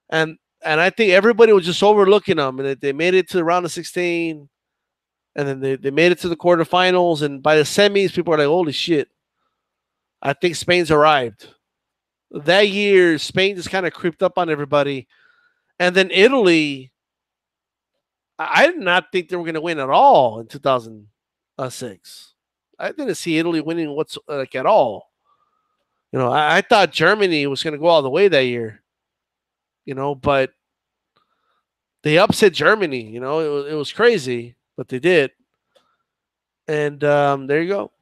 and I think everybody was just overlooking them, and they made it to the round of 16. And then they made it to the quarterfinals, and by the semis, people were like, holy shit, I think Spain's arrived. That year, Spain just kind of creeped up on everybody. And then Italy, I did not think they were going to win at all in 2006. I didn't see Italy winning at all. I thought Germany was going to go all the way that year. But they upset Germany. It was crazy, but they did. And there you go.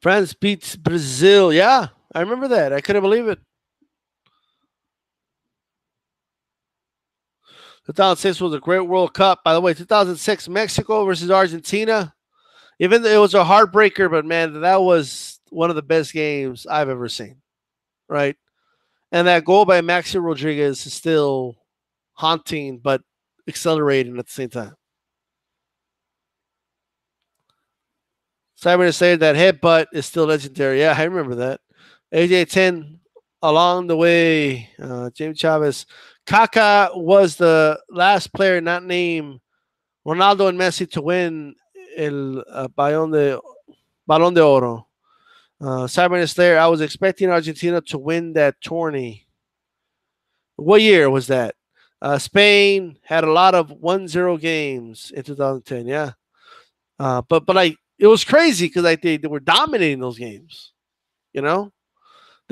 France beats Brazil. Yeah, I remember that. I couldn't believe it. 2006 was a great World Cup. By the way, 2006, Mexico versus Argentina. Even though it was a heartbreaker, but man, that was one of the best games I've ever seen. Right? And that goal by Maxi Rodriguez is still haunting, but accelerating at the same time. Cyber say that headbutt is still legendary. Yeah, I remember that. AJ10 along the way. James Chavez. Kaká was the last player not named Ronaldo and Messi to win el Balón de Oro. Cyber Slayer, I was expecting Argentina to win that tourney. What year was that? Spain had a lot of 1-0 games in 2010. Yeah. But it was crazy because they were dominating those games. They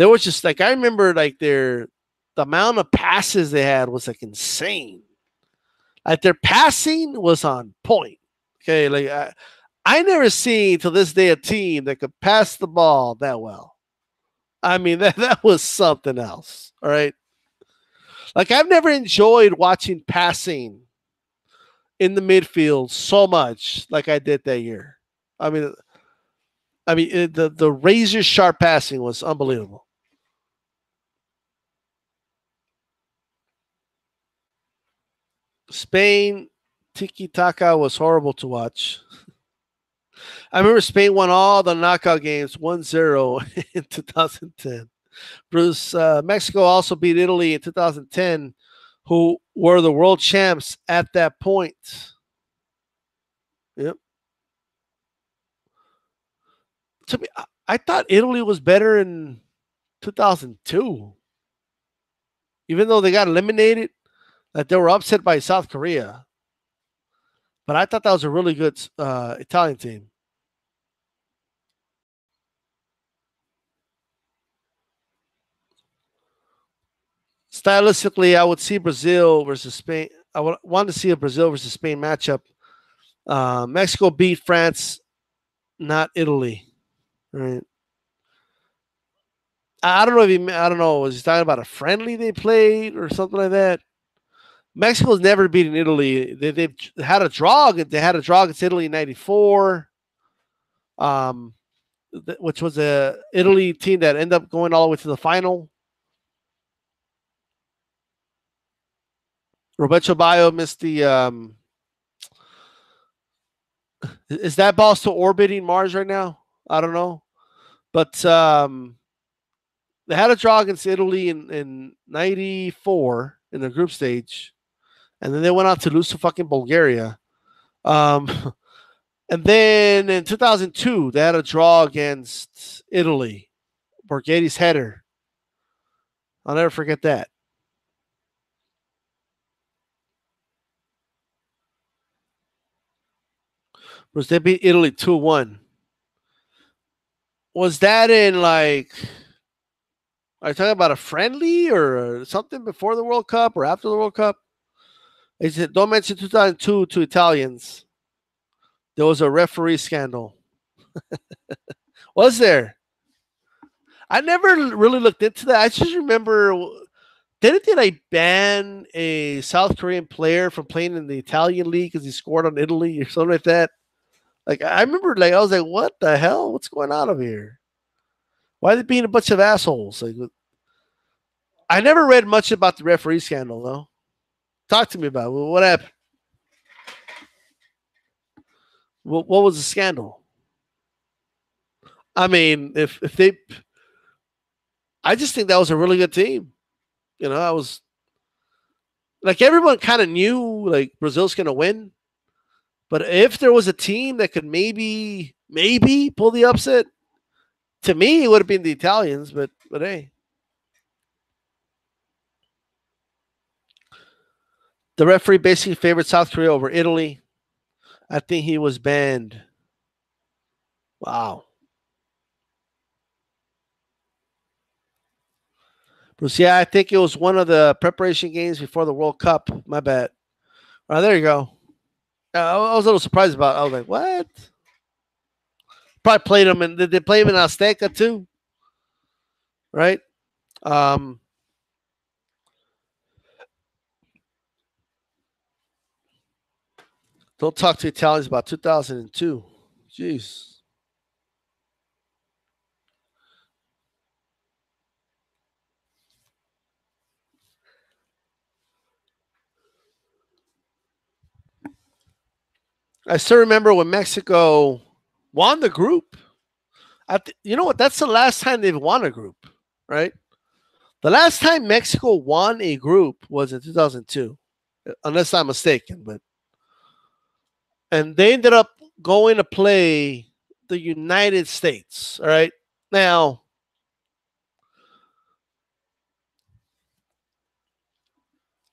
were just I remember the amount of passes they had was insane. Their passing was on point. Okay, I never seen to this day a team that could pass the ball that well. I mean that was something else. All right, I've never enjoyed watching passing in the midfield so much like I did that year. I mean, the razor sharp passing was unbelievable. Spain tiki taka was horrible to watch. I remember Spain won all the knockout games 1-0 in 2010. Mexico also beat Italy in 2010, who were the world champs at that point. Yep. To me, I thought Italy was better in 2002. Even though they got eliminated, they were upset by South Korea. But I thought that was a really good Italian team. Stylistically, I would see Brazil versus Spain. I would want to see a Brazil versus Spain matchup. Mexico beat France, not Italy. Right. I don't know I don't know. Was he talking about a friendly they played or something like that? Mexico's never beaten Italy. They've had a draw. They had a draw against Italy in '94, which was a Italy team that ended up going all the way to the final. Roberto Baggio missed the. Is that ball still orbiting Mars right now? I don't know, but they had a draw against Italy in '94 in the group stage, and then they went out to lose to fucking Bulgaria. And then in 2002, they had a draw against Italy. Borghetti's header. I'll never forget that. Was they beat Italy 2-1? Was that in are you talking about a friendly or something before the World Cup or after the World Cup? They said, don't mention 2002 to Italians. There was a referee scandal. Was there? I never really looked into that. I just remember, didn't they ban a South Korean player from playing in the Italian league because he scored on Italy or something like that? I remember, I was like, what the hell? What's going on over here? Why are they being a bunch of assholes? I never read much about the referee scandal, though. Talk to me about it. What happened? What was the scandal? I mean, if they, I just think that was a really good team. I was like, everyone kind of knew like Brazil's going to win. But if there was a team that could maybe pull the upset, to me, it would have been the Italians. But hey, the referee basically favored South Korea over Italy. I think he was banned. Wow. Bruce, yeah, I think it was one of the preparation games before the World Cup. My bad. Oh, there you go. I was a little surprised about it. I was like, what? Probably played him, and did they play him in Azteca too? Right? Um, don't talk to Italians about 2002. Jeez. I still remember when Mexico won the group. You know what? That's the last time they've won a group, right? The last time Mexico won a group was in 2002, unless I'm mistaken. And they ended up going to play the United States. All right, now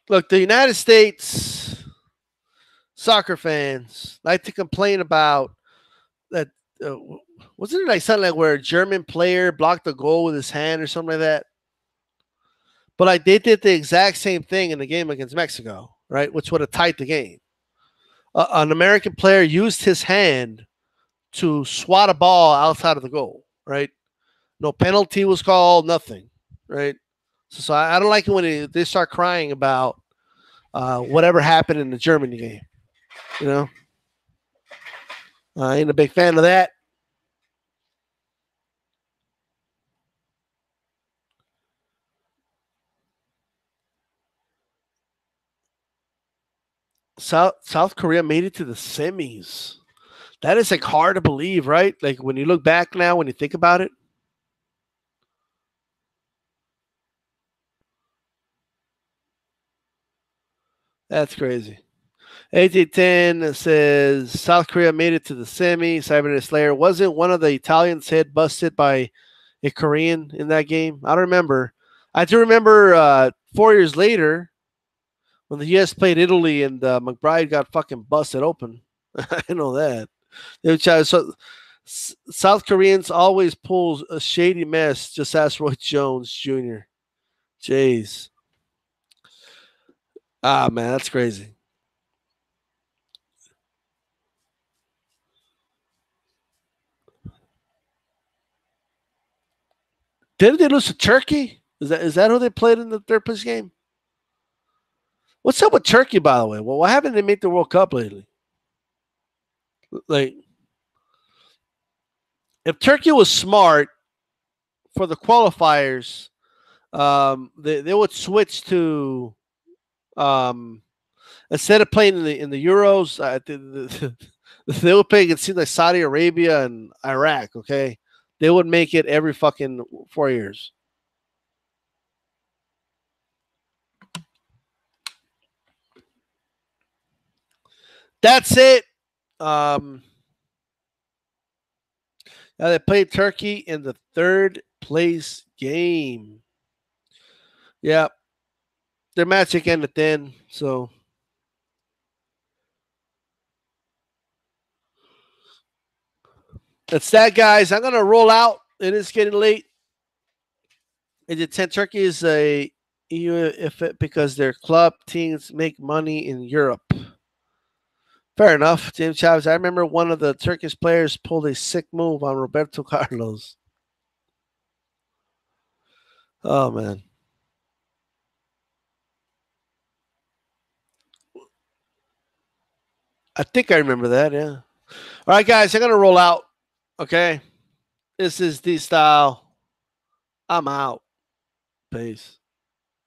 look, the United States soccer fans like to complain about that. Wasn't it like something like where a German player blocked the goal with his hand or something like that? But like they did the exact same thing in the game against Mexico, right? Which would have tied the game. An American player used his hand to swat a ball outside of the goal, right? No penalty was called, nothing, right? So I don't like it when they start crying about whatever happened in the Germany game. You know, I ain't a big fan of that. South Korea made it to the semis. That is like hard to believe, right? Like when you look back now, when you think about it. That's crazy. 1810 says South Korea made it to the semi. Cybernet Slayer. Wasn't one of the Italians head busted by a Korean in that game? I don't remember. I do remember 4 years later when the U.S. played Italy and McBride got fucking busted open. I know that. So South Koreans always pull a shady mess. Just ask Roy Jones Jr. Jeez. Ah, man, that's crazy. Didn't they lose to Turkey? Is that who they played in the third place game? What's up with Turkey, by the way? Well, why haven't they made the World Cup lately? Like, if Turkey was smart for the qualifiers, they would switch to instead of playing in the Euros, they would play against like Saudi Arabia and Iraq. Okay, they would make it every fucking 4 years. That's it. Now they played Turkey in the third place game. Yeah, their match ended then. So that's that, guys. I'm gonna roll out. It is getting late. Is 10 Turkey is a EU if it, because their club teams make money in Europe. Fair enough, James Chavez. I remember one of the Turkish players pulled a sick move on Roberto Carlos. Oh man. I think I remember that, yeah. All right, guys, I'm gonna roll out. Okay. This is D Style. I'm out. Peace.